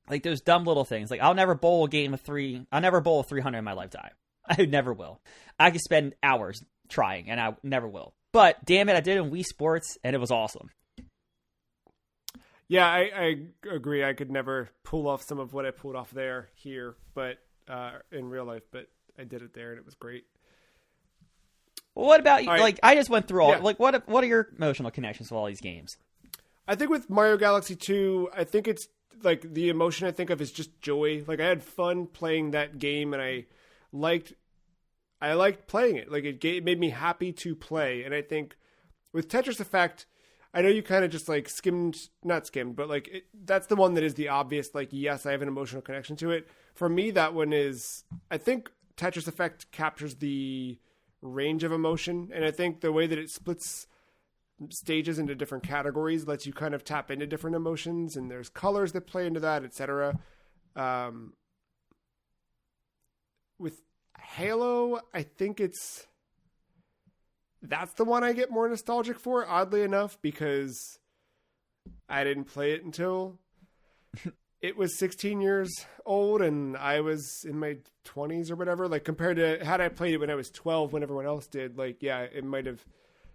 Speaker 2: Like those dumb little things. Like, I'll never bowl I'll never bowl a 300 in my lifetime. I never will. I could spend hours trying, and I never will. But damn it, I did it in Wii Sports, and it was awesome.
Speaker 1: Yeah, I agree. I could never pull off some of what I pulled off here, but in real life. But I did it there, and it was great.
Speaker 2: Well, what about you?
Speaker 1: Right.
Speaker 2: Like, I just went through all. Yeah. Like, what are your emotional connections with all these games?
Speaker 1: I think with Mario Galaxy 2, I think it's like the emotion I think of is just joy. Like, I had fun playing that game, and I liked playing it. Like, it made me happy to play. And I think with Tetris Effect, I know you kind of just like not skimmed, but like that's the one that is the obvious, like, yes, I have an emotional connection to it. For me, that one is, I think Tetris Effect captures the range of emotion. And I think the way that it splits stages into different categories lets you kind of tap into different emotions, and there's colors that play into that, etc. With Halo, I think that's the one I get more nostalgic for, oddly enough, because I didn't play it until it was 16 years old and I was in my 20s or whatever, like compared to had I played it when I was 12 when everyone else did, like, yeah, it might have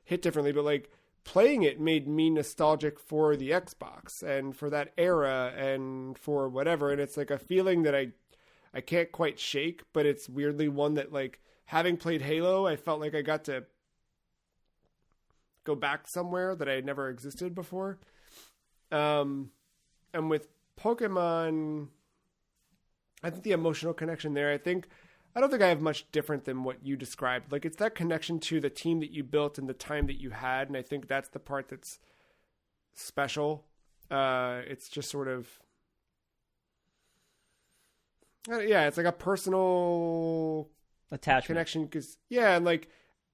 Speaker 1: hit differently, but like playing it made me nostalgic for the Xbox and for that era and for whatever. And it's like a feeling that I can't quite shake, but it's weirdly one that, like, having played Halo, I felt like I got to go back somewhere that I had never existed before. And with Pokemon, I think the emotional connection there, I don't think I have much different than what you described. Like, it's that connection to the team that you built and the time that you had. And I think that's the part that's special. It's just sort of, yeah, it's like a personal
Speaker 2: attachment
Speaker 1: connection. Because, yeah, and like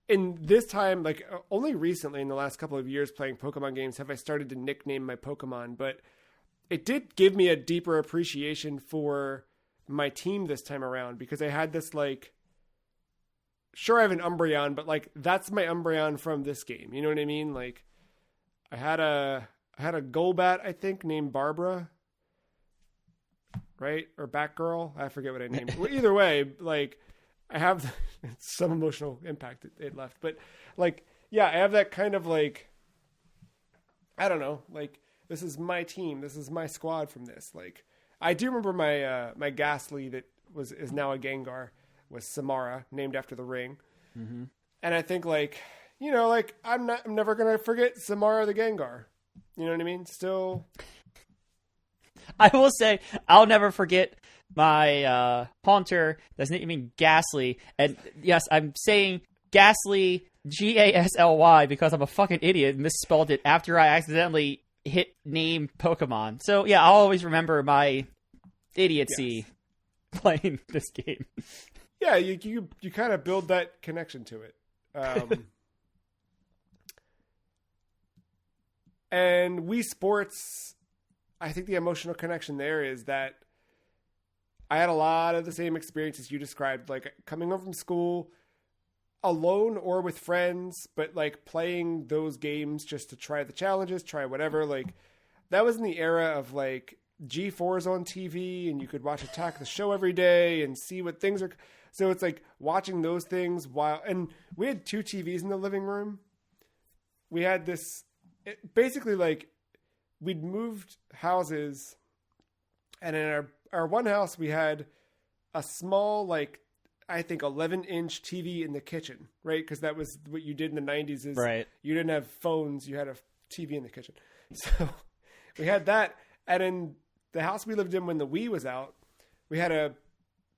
Speaker 1: in this time, like only recently in the last couple of years playing Pokemon games have I started to nickname my Pokemon. But it did give me a deeper appreciation for my team this time around, because I had this, like, sure, I have an Umbreon, but like that's my Umbreon from this game. You know what I mean? Like I had a Golbat, I think, named Barbara, right? Or Batgirl. I forget what I named it. Well, either way, like I have some emotional impact it left, but like, yeah, I have that kind of, like, I don't know, like, this is my team. This is my squad from this. Like, I do remember my Ghastly that is now a Gengar was Samara, named after the ring.
Speaker 2: Mm-hmm.
Speaker 1: And I think, like, you know, like I'm never gonna forget Samara the Gengar. You know what I mean? Still,
Speaker 2: I will say I'll never forget my Haunter that's named Ghastly. And yes, I'm saying Ghastly, Gasly, because I'm a fucking idiot and misspelled it after I accidentally hit name Pokemon. So yeah, I'll always remember my idiocy playing this game.
Speaker 1: Yeah, you kind of build that connection to it. And Wii Sports, I think the emotional connection there is that I had a lot of the same experiences you described, like coming home from school alone or with friends, but like playing those games just to try the challenges, try whatever. Like that was in the era of like G4s on TV and you could watch Attack the Show every day and see what things are. So it's like watching those things and we had 2 TVs in the living room. We had this, basically, like, we'd moved houses, and in our one house we had a small, like, I think 11-inch TV in the kitchen, right? Because that was what you did in the 90s is
Speaker 2: right.
Speaker 1: You didn't have phones, you had a TV in the kitchen. So we had that. And in the house we lived in when the Wii was out, we had a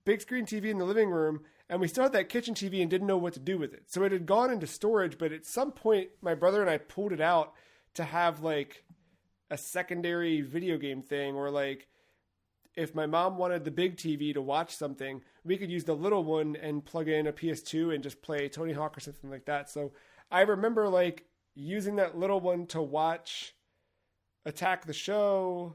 Speaker 1: big screen TV in the living room, and we still had that kitchen TV and didn't know what to do with it. So it had gone into storage, but at some point my brother and I pulled it out to have like a secondary video game thing, or like if my mom wanted the big TV to watch something, we could use the little one and plug in a PS2 and just play Tony Hawk or something like that. So I remember like using that little one to watch Attack the Show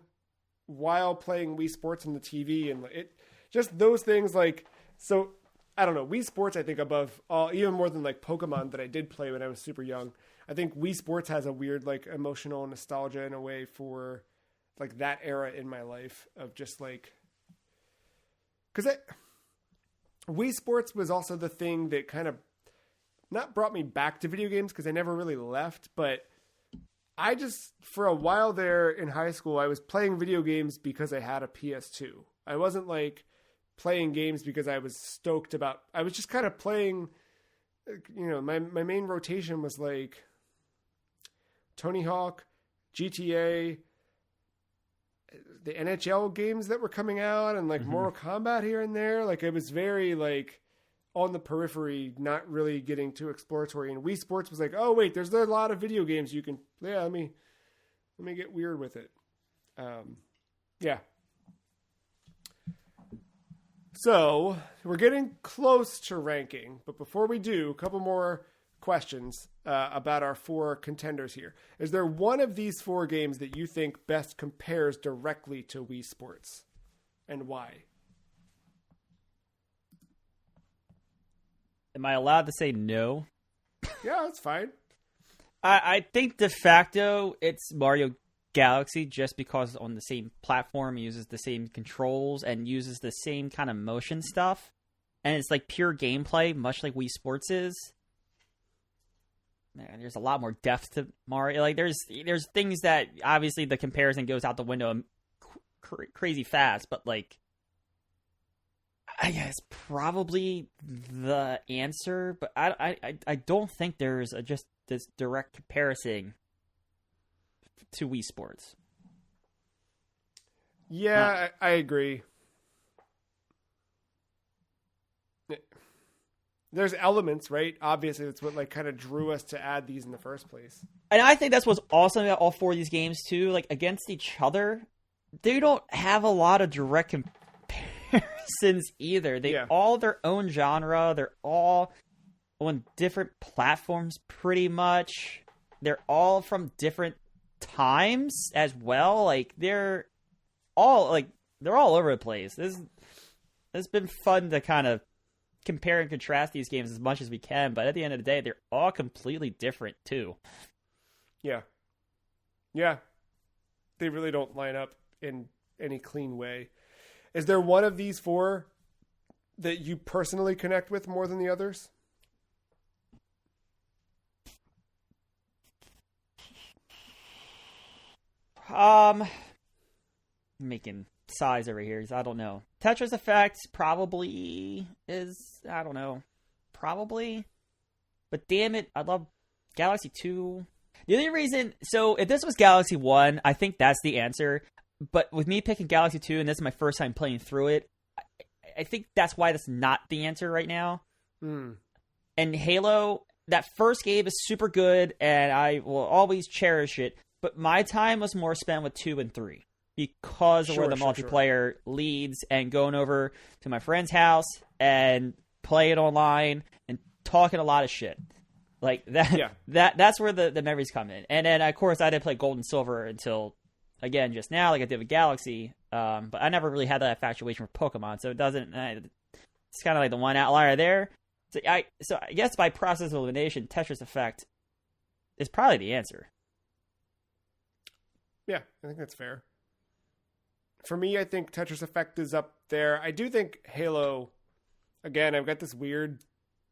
Speaker 1: while playing Wii Sports on the TV, and it just those things, like, so I don't know, Wii Sports, I think above all, even more than like Pokemon that I did play when I was super young, I think Wii Sports has a weird like emotional nostalgia in a way for like that era in my life of just like, because Wii Sports was also the thing that kind of not brought me back to video games, because I never really left, but I just, for a while there in high school, I was playing video games because I had a PS2. I wasn't like playing games because I was stoked about, I was just kind of playing, you know, my main rotation was like Tony Hawk, GTA, the NHL games that were coming out, and like Mortal Kombat here and there. Like it was very like on the periphery, not really getting too exploratory. And Wii Sports was like, oh wait, there's a lot of video games you can, yeah, let me get weird with it. Yeah. So we're getting close to ranking, but before we do, a couple more questions about our 4 contenders here. Is there one of these 4 games that you think best compares directly to Wii Sports, and why?
Speaker 2: Am I allowed to say no?
Speaker 1: Yeah, that's fine.
Speaker 2: I think de facto it's Mario Galaxy just because on the same platform, uses the same controls and uses the same kind of motion stuff. And it's like pure gameplay, much like Wii Sports is. Man, there's a lot more depth to Mario. Like there's things that obviously the comparison goes out the window crazy fast, but like I guess probably the answer, but I don't think there's just this direct comparison to Wii Sports.
Speaker 1: Yeah, I agree. There's elements, right? Obviously, that's what like kind of drew us to add these in the first place.
Speaker 2: And I think that's what's awesome about all four of these games too. Like against each other, they don't have a lot of direct comparisons either. They all their own genre. They're all on different platforms, pretty much. They're all from different times as well. Like they're all over the place. It's been fun to kind of compare and contrast these games as much as we can, but at the end of the day, they're all completely different too. Yeah.
Speaker 1: They really don't line up in any clean way. Is there one of these four that you personally connect with more than the others?
Speaker 2: Making size over here, I don't know. Tetris Effect probably is, I don't know. Probably. But damn it, I love Galaxy 2. The only reason, so if this was Galaxy 1, I think that's the answer. But with me picking Galaxy 2, and this is my first time playing through it, I think that's why that's not the answer right now. And Halo, that first game is super good, and I will always cherish it. But my time was more spent with 2 and 3. Because of where the multiplayer leads, and going over to my friend's house and play it online and talking a lot of shit. Like that, that's where the memories come in. And then, of course, I didn't play Gold and Silver until, again, just now, like I did with Galaxy. But I never really had that infatuation for Pokemon, so it doesn't. It's kind of like the one outlier there. So I guess by process of elimination, Tetris Effect is probably the answer.
Speaker 1: Yeah, I think that's fair. For me, I think Tetris Effect is up there. I do think Halo, again, I've got this weird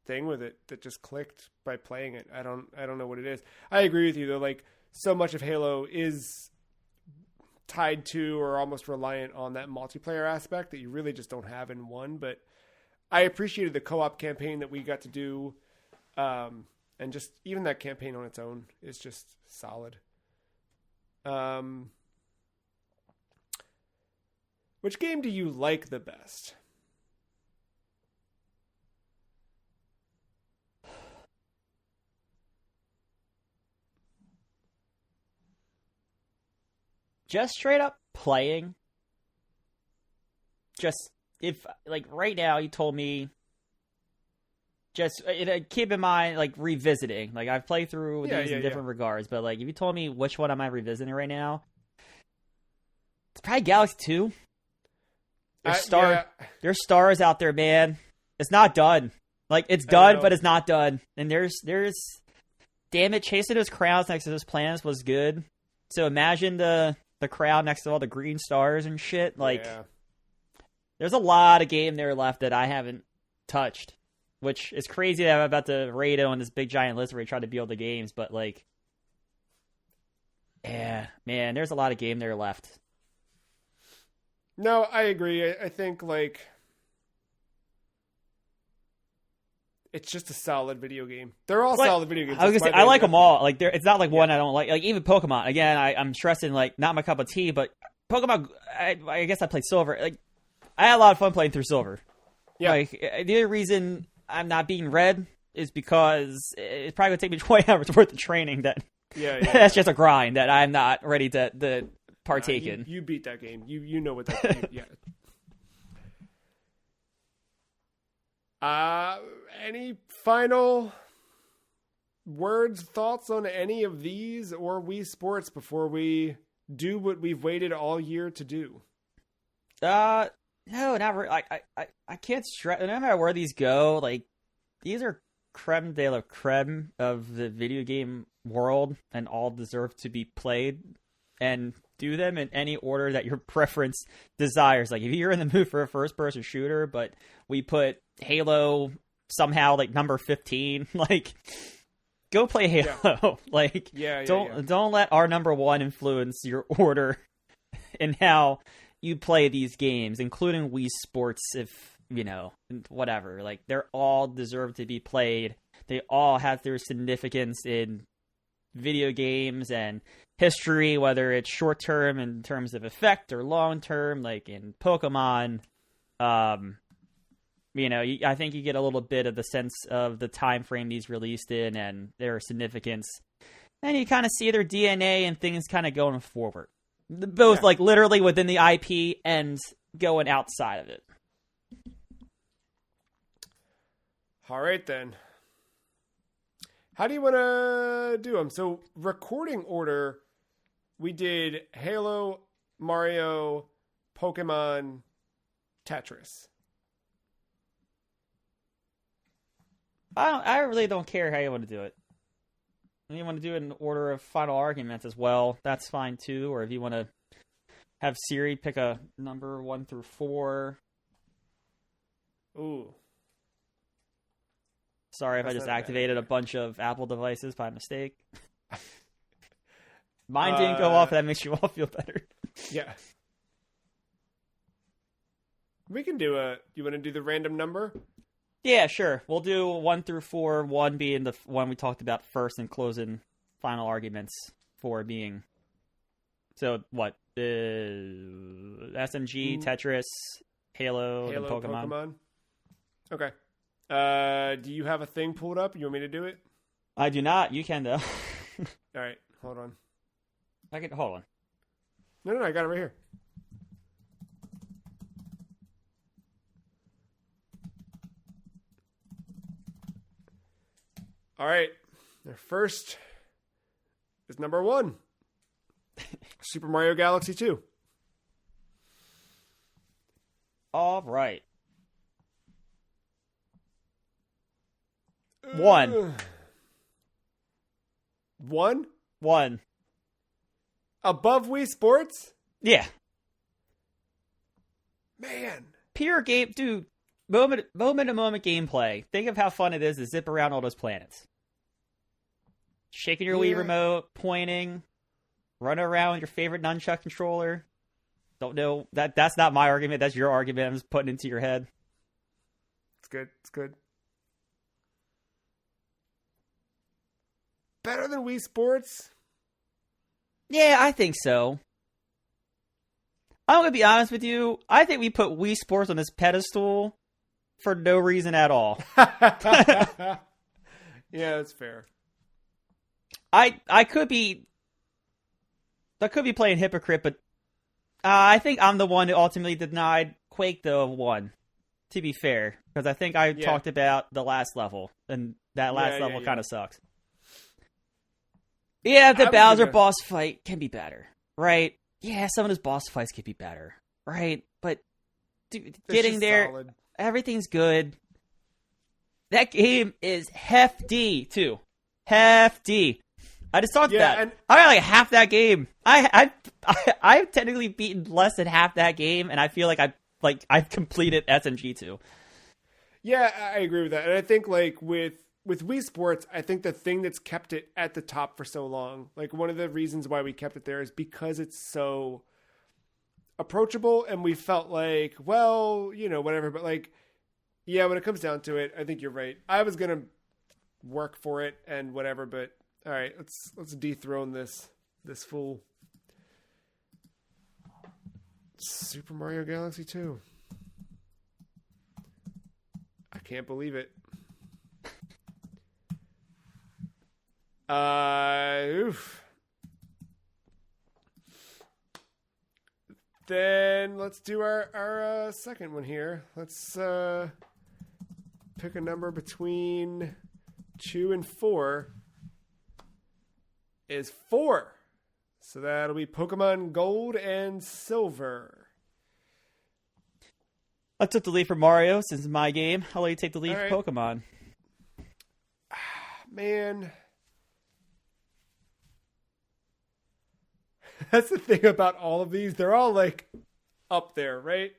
Speaker 1: thing with it that just clicked by playing it. I don't know what it is. I agree with you though. Like so much of Halo is tied to or almost reliant on that multiplayer aspect that you really just don't have in one. But I appreciated the co-op campaign that we got to do. And just even that campaign on its own is just solid. Which game do you like the best?
Speaker 2: Just straight up playing. Just, if, like, right now you told me, just, keep in mind, like, revisiting. Like, I've played through these in different regards, but, like, if you told me which one am I revisiting right now, it's probably Galaxy 2. There's stars out there, man. It's not done. Like, it's done, but it's not done. And there's, damn it, chasing those crowns next to those planets was good. So imagine the crowd next to all the green stars and shit. Like, there's a lot of game there left that I haven't touched, which is crazy that I'm about to raid it on this big giant list where I try to build the games. But, like, yeah, man, there's a lot of game there left.
Speaker 1: No, I agree. I think, like, it's just a solid video game. They're all solid video games.
Speaker 2: I was gonna say, I like them all. Like, it's not like one I don't like. Like, even Pokemon. Again, I'm stressing, like, not my cup of tea, but Pokemon, I guess I played Silver. Like, I had a lot of fun playing through Silver. Yeah. Like, the only reason I'm not being Red is because it's probably going to take me 20 hours worth of training that that's just a grind that I'm not ready to partake in.
Speaker 1: You beat that game. You know what that game, any final words, thoughts on any of these or Wii Sports before we do what we've waited all year to do?
Speaker 2: No, not really. I can't stress. No matter where these go, like, these are creme de la creme of the video game world and all deserve to be played. and do them in any order that your preference desires. Like, if you're in the mood for a first-person shooter, but we put Halo somehow, like, number 15, like, go play Halo.
Speaker 1: Yeah.
Speaker 2: Like, don't let our number 1 influence your order in how you play these games, including Wii Sports, if, you know, whatever. Like, they're all deserve to be played. They all have their significance in video games and history, whether it's short term in terms of effect or long term, like in Pokemon. You know, I think you get a little bit of the sense of the time frame these released in and their significance, and you kind of see their DNA and things kind of going forward, both like literally within the IP and going outside of it.
Speaker 1: All right, then. How do you want to do them? So, recording order, we did Halo, Mario, Pokemon, Tetris.
Speaker 2: I really don't care how you want to do it. If you want to do it in order of final arguments as well, that's fine too. Or if you want to have Siri pick a number 1 through 4.
Speaker 1: Ooh.
Speaker 2: Sorry if I just activated a bunch of Apple devices by mistake. Mine didn't go off. That makes you all feel better.
Speaker 1: Yeah. We can do you want to do the random number?
Speaker 2: Yeah, sure. We'll do 1 through 4, 1 being the one we talked about first and closing final arguments, 4 being... So, what? SMG, Tetris, Halo, and Pokemon.
Speaker 1: Okay. Do you have a thing pulled up? You want me to do it?
Speaker 2: I do not. You can, though.
Speaker 1: All right. Hold on.
Speaker 2: Hold on.
Speaker 1: No, I got it right here. All right. The first is number 1. Super Mario Galaxy 2.
Speaker 2: All right. 1.
Speaker 1: 1?
Speaker 2: 1.
Speaker 1: Above Wii Sports?
Speaker 2: Yeah.
Speaker 1: Man.
Speaker 2: Pure game, dude. Moment-to-moment gameplay. Think of how fun it is to zip around all those planets. Shaking your Wii remote, pointing, running around with your favorite nunchuck controller. Don't know. That's not my argument. That's your argument. I'm just putting it into your head.
Speaker 1: It's good. It's good. Better than Wii Sports?
Speaker 2: Yeah, I think so. I'm going to be honest with you. I think we put Wii Sports on this pedestal for no reason at all.
Speaker 1: Yeah, that's fair.
Speaker 2: I could be playing hypocrite, but I think I'm the one who ultimately denied Quake the 1, to be fair, because I think I talked about the last level, and that last level kind of sucks. Yeah, the Bowser boss fight can be better, right? Yeah, some of those boss fights could be better, right? But dude, getting there, solid. Everything's good. That game is hefty, too. Hefty. I just talked about it. I got like half that game. I've technically beaten less than half that game, and I feel like I've completed SMG2.
Speaker 1: Yeah, I agree with that. And I think like with Wii Sports, I think the thing that's kept it at the top for so long, like one of the reasons why we kept it there is because it's so approachable, and we felt like, well, you know, whatever. But like, yeah, when it comes down to it, I think you're right. I was gonna work for it and whatever, but all right, let's dethrone this fool. Super Mario Galaxy 2. I can't believe it. Oof. Then let's do our second one here. Let's pick a number between 2 and 4. Is 4. So that'll be Pokemon Gold and Silver.
Speaker 2: I took the lead for Mario since it's my game. I'll let you take the lead for Pokemon.
Speaker 1: Man. That's the thing about all of these. They're all like up there, right?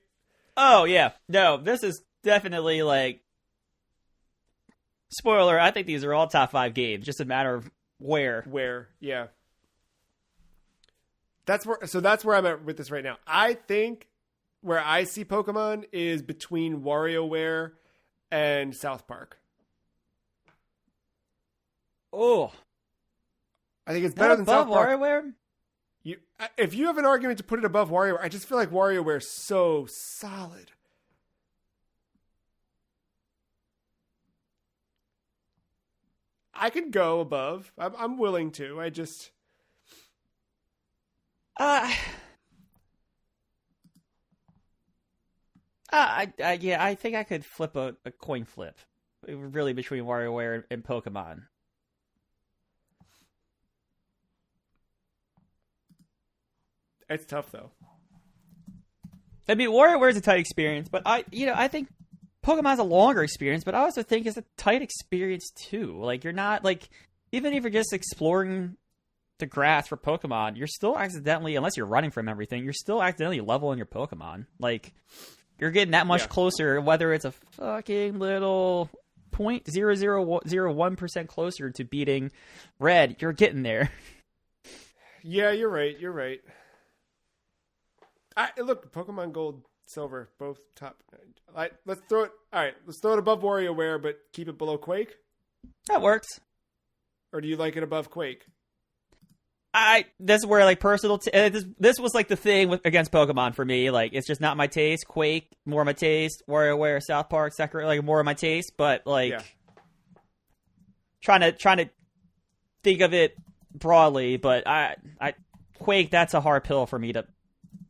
Speaker 2: Oh yeah, no, this is definitely like spoiler. I think these are all top 5 games. Just a matter of where.
Speaker 1: Yeah. That's where I'm at with this right now. I think where I see Pokemon is between WarioWare and South Park.
Speaker 2: Oh,
Speaker 1: I think it's better than South Park.
Speaker 2: WarioWare?
Speaker 1: If you have an argument to put it above WarioWare, I just feel like WarioWare is so solid. I could go above. I'm willing to.
Speaker 2: I think I could flip a coin flip, really, between WarioWare and Pokemon.
Speaker 1: It's tough though.
Speaker 2: I mean, WarioWare is a tight experience, but I think Pokemon's a longer experience, but I also think it's a tight experience too. Like, you're not like, even if you're just exploring the grass for Pokemon, you're still accidentally, unless you're running from everything, you're still accidentally leveling your Pokemon. Like, you're getting that much closer, whether it's a fucking little 0.0001% closer to beating Red, you're getting there.
Speaker 1: Yeah, you're right. Look, Pokemon Gold, Silver, both top. Let's throw it. All right, let's throw it above WarioWare, but keep it below Quake.
Speaker 2: That works.
Speaker 1: Or do you like it above Quake?
Speaker 2: That's where, like, personal. This was like the thing against Pokemon for me. Like, it's just not my taste. Quake, more my taste. WarioWare, South Park, Sakura, like, more of my taste. But like, trying to think of it broadly. But Quake, that's a hard pill for me to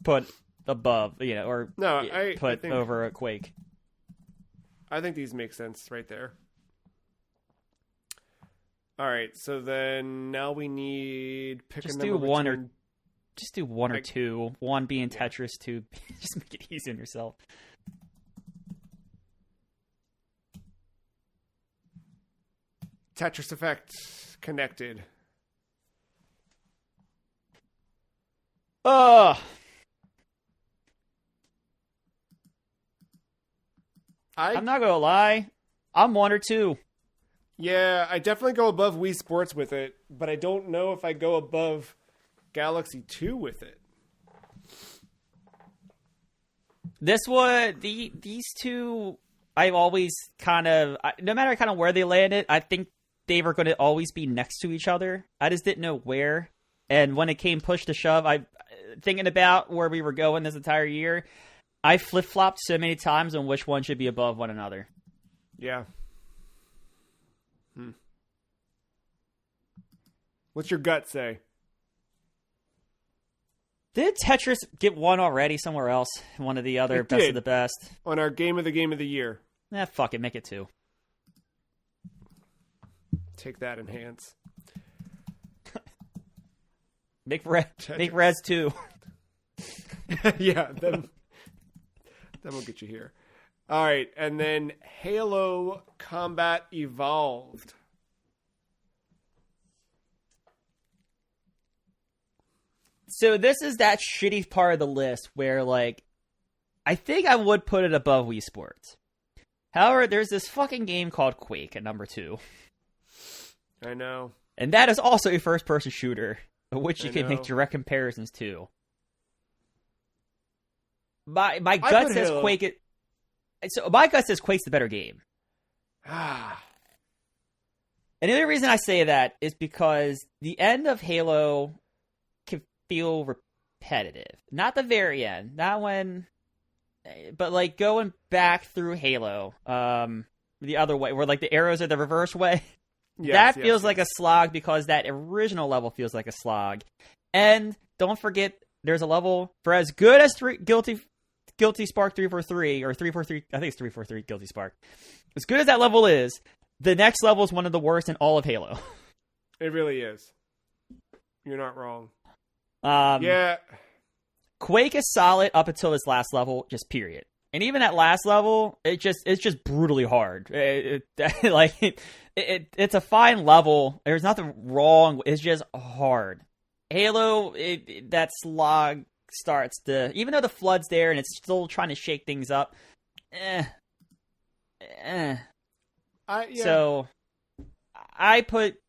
Speaker 2: put above, or put over a Quake.
Speaker 1: I think these make sense right there. All right, so then now we need
Speaker 2: just do one or two. One being Tetris, two just make it easy on yourself.
Speaker 1: Tetris Effect connected.
Speaker 2: I'm not gonna lie, I'm 1 or 2.
Speaker 1: Yeah, I definitely go above Wii Sports with it, but I don't know if I go above Galaxy 2 with it.
Speaker 2: These two, I've always kind of, no matter kind of where they landed, I think they were going to always be next to each other. I just didn't know where. And when it came push to shove, thinking about where we were going this entire year, I flip-flopped so many times on which one should be above one another.
Speaker 1: Yeah. What's your gut say?
Speaker 2: Did Tetris get one already somewhere else? One of the other best of the best?
Speaker 1: On our game of the year.
Speaker 2: Fuck it. Make it 2.
Speaker 1: Take that, Enhance.
Speaker 2: Make Reds 2.
Speaker 1: Yeah, then we'll get you here. All right, and then Halo Combat Evolved.
Speaker 2: So this is that shitty part of the list where, like, I think I would put it above Wii Sports. However, there's this fucking game called Quake at number 2.
Speaker 1: I know.
Speaker 2: And that is also a first-person shooter, which you can make direct comparisons to. My gut says Quake. So my gut says Quake's the better game. And the only reason I say that is because the end of Halo can feel repetitive. Not the very end. Not when... But, like, going back through Halo, the other way, where, like, the arrows are the reverse way, that feels like a slog because that original level feels like a slog. And don't forget, there's a level for as good as Guilty Spark 343, or 343, I think it's 343 Guilty Spark. As good as that level is, the next level is one of the worst in all of Halo.
Speaker 1: It really is. You're not wrong.
Speaker 2: Yeah. Quake is solid up until its last level, just period. And even at last level, it's just brutally hard. It's a fine level. There's nothing wrong. It's just hard. Halo, that slog starts to, even though the flood's there and it's still trying to shake things up. So I put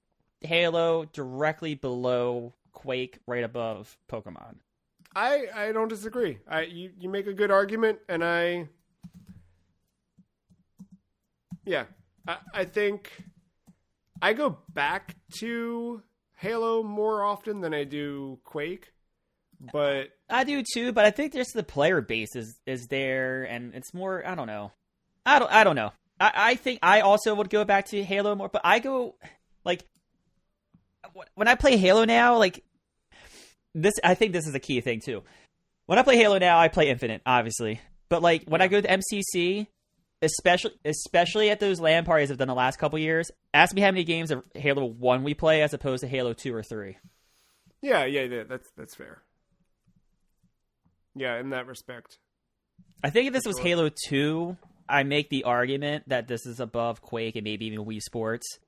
Speaker 2: Halo directly below Quake, right above Pokemon.
Speaker 1: I don't disagree. You make a good argument, and I think I go back to Halo more often than I do Quake, but
Speaker 2: I do too. But I think just the player base is there, and it's more. I don't know. I don't know. I think I also would go back to Halo more, but I go like when I play Halo now, like this. I think this is a key thing too. When I play Halo now, I play Infinite, obviously, but like when I go to MCC. Especially at those LAN parties I've done the last couple years, ask me how many games of Halo 1 we play as opposed to Halo 2 or 3.
Speaker 1: Yeah, that's fair. Yeah, in that respect.
Speaker 2: I think if this was Halo 2, I make the argument that this is above Quake and maybe even Wii Sports.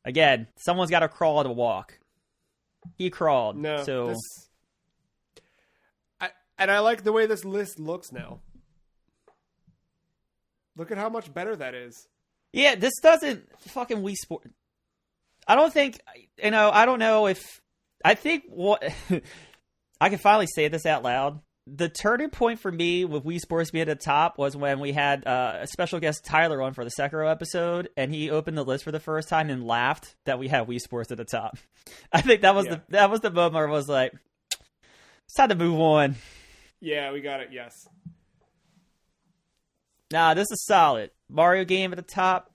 Speaker 2: Again, someone's got to crawl to walk. He crawled.
Speaker 1: No,
Speaker 2: so...
Speaker 1: And I like the way this list looks now. Look at how much better that is.
Speaker 2: Yeah, this doesn't fucking Wii Sport. I don't think, I don't know if, I think what, I can finally say this out loud. The turning point for me with Wii Sports being at the top was when we had a special guest Tyler on for the Sekiro episode, and he opened the list for the first time and laughed that we had Wii Sports at the top. I think that was the moment where I was like, it's time to move on.
Speaker 1: Yeah, we got it, yes.
Speaker 2: Nah, this is solid. Mario game at the top.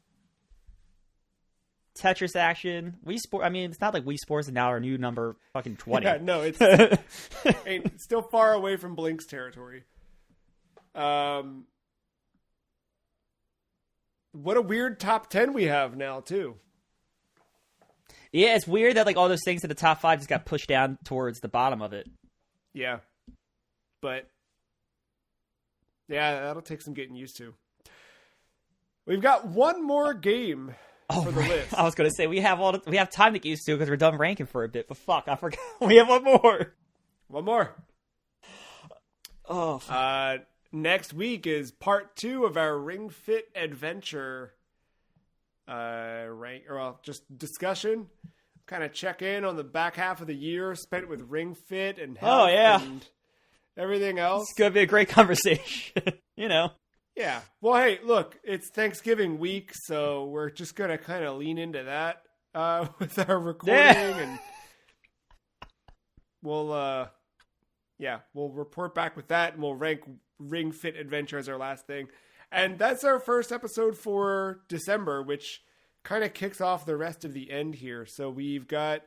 Speaker 2: Tetris action. Wii Sport. I mean, it's not like Wii Sports is now our new number fucking 20.
Speaker 1: Yeah, no, it's still far away from Blink's territory. What a weird top 10 we have now, too.
Speaker 2: Yeah, it's weird that like all those things in the top 5 just got pushed down towards the bottom of it.
Speaker 1: Yeah. But, yeah, that'll take some getting used to. We've got one more game for the list.
Speaker 2: I was going to say, we have time to get used to because we're done ranking for a bit, but fuck, I forgot. We have one more.
Speaker 1: One more.
Speaker 2: Oh.
Speaker 1: Next week is part 2 of our Ring Fit Adventure just discussion. Kind of check in on the back half of the year spent with Ring Fit and health and everything else.
Speaker 2: It's going to be a great conversation,
Speaker 1: Yeah. Well, hey, look, it's Thanksgiving week, so we're just going to kind of lean into that with our recording. And we'll report back with that, and we'll rank Ring Fit Adventure as our last thing. And that's our first episode for December, which kind of kicks off the rest of the end here. So we've got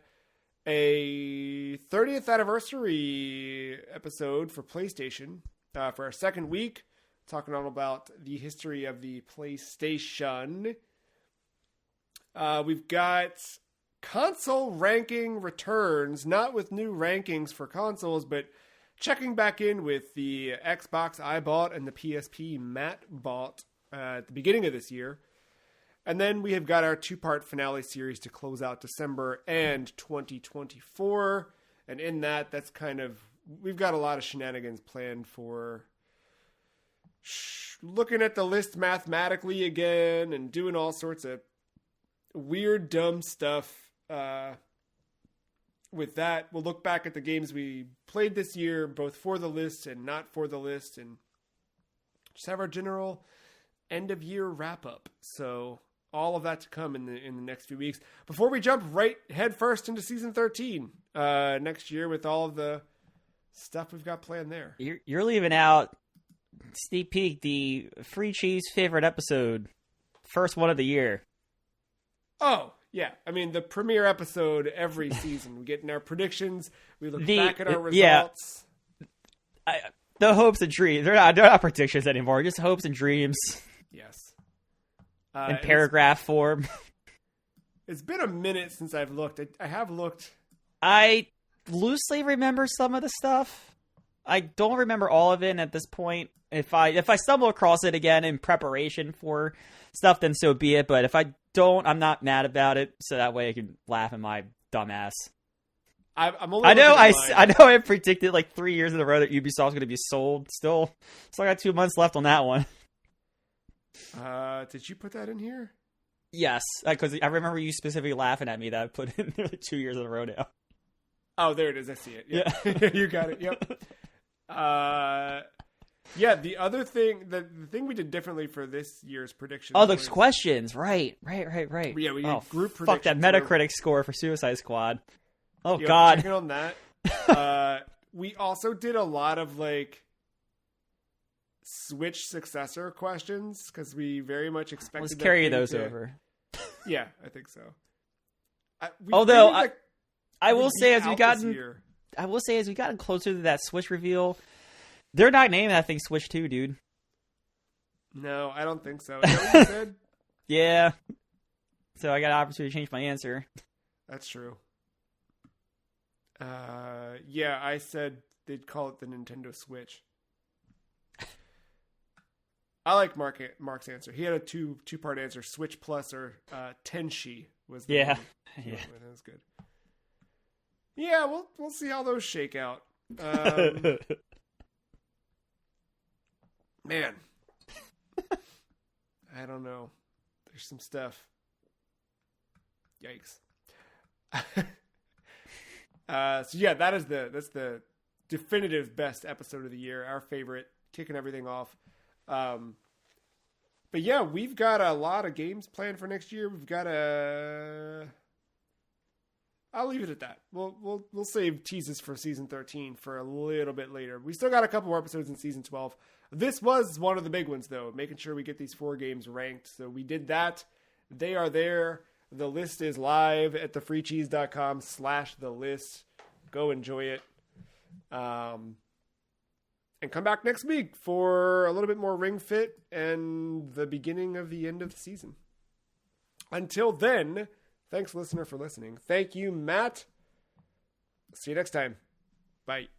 Speaker 1: a 30th anniversary episode for PlayStation for our second week, talking all about the history of the PlayStation. We've got console ranking returns, not with new rankings for consoles, but checking back in with the Xbox I bought and the PSP Matt bought at the beginning of this year. And then we have got our 2-part finale series to close out December and 2024. And in that's kind of, we've got a lot of shenanigans planned for looking at the list mathematically again and doing all sorts of weird, dumb stuff. With that, we'll look back at the games we played this year, both for the list and not for the list, and just have our general end-of-year wrap-up. So all of that to come in the next few weeks before we jump right head first into season 13 next year with all of the stuff we've got planned there.
Speaker 2: You're leaving out sneak peek, the Free Cheese favorite episode, first one of the year.
Speaker 1: Oh yeah, I mean the premiere episode every season. We get in our predictions. We look back at our results.
Speaker 2: Yeah. The hopes and dreams. They're not predictions anymore. Just hopes and dreams.
Speaker 1: Yes.
Speaker 2: In paragraph form.
Speaker 1: It's been a minute since I've looked. I have looked.
Speaker 2: I loosely remember some of the stuff. I don't remember all of it, and at this point, if I stumble across it again in preparation for stuff, then so be it. But if I don't, I'm not mad about it, so that way I can laugh at my dumb ass.
Speaker 1: I'm only
Speaker 2: I know I predicted like 3 years in a row that Ubisoft's going to be sold. Still got 2 months left on that one.
Speaker 1: Did you put that in here?
Speaker 2: Yes, because I remember you specifically laughing at me that I put in nearly 2 years in a row now.
Speaker 1: Oh, there it is. I see it. Yeah. You got it. Yep. Yeah, the other thing, the thing we did differently for this year's predictions.
Speaker 2: Oh, those questions. Right.
Speaker 1: Yeah, we did group predictions.
Speaker 2: Fuck that Metacritic score for Suicide Squad. Oh,
Speaker 1: yeah,
Speaker 2: God.
Speaker 1: Checking on that. We also did a lot of, like, Switch successor questions, because we very much expected
Speaker 2: Let's carry those over.
Speaker 1: Yeah, I think so.
Speaker 2: Although, I will say as we gotten closer to that Switch reveal, they're not naming that thing Switch 2, dude.
Speaker 1: No, I don't think so. Is that what you said?
Speaker 2: Yeah. So I got an opportunity to change my answer.
Speaker 1: That's true. Yeah, I said they'd call it the Nintendo Switch. I like Mark's answer. He had a two-part answer: Switch Plus or Tenshi was the one. Yeah, that was good. Yeah, we'll see how those shake out. Man, I don't know. There's some stuff. Yikes. So yeah, that's the definitive best episode of the year. Our favorite, kicking everything off. But yeah, we've got a lot of games planned for next year. We've got I'll leave it at that. We'll save teases for season 13 for a little bit later. We still got a couple more episodes in season 12. This was one of the big ones, though, making sure we get these 4 games ranked. So we did that. They are there. The list is live at thefreecheese.com/the-list. Go enjoy it. And come back next week for a little bit more Ring Fit and the beginning of the end of the season. Until then, thanks, listener, for listening. Thank you, Matt. See you next time. Bye.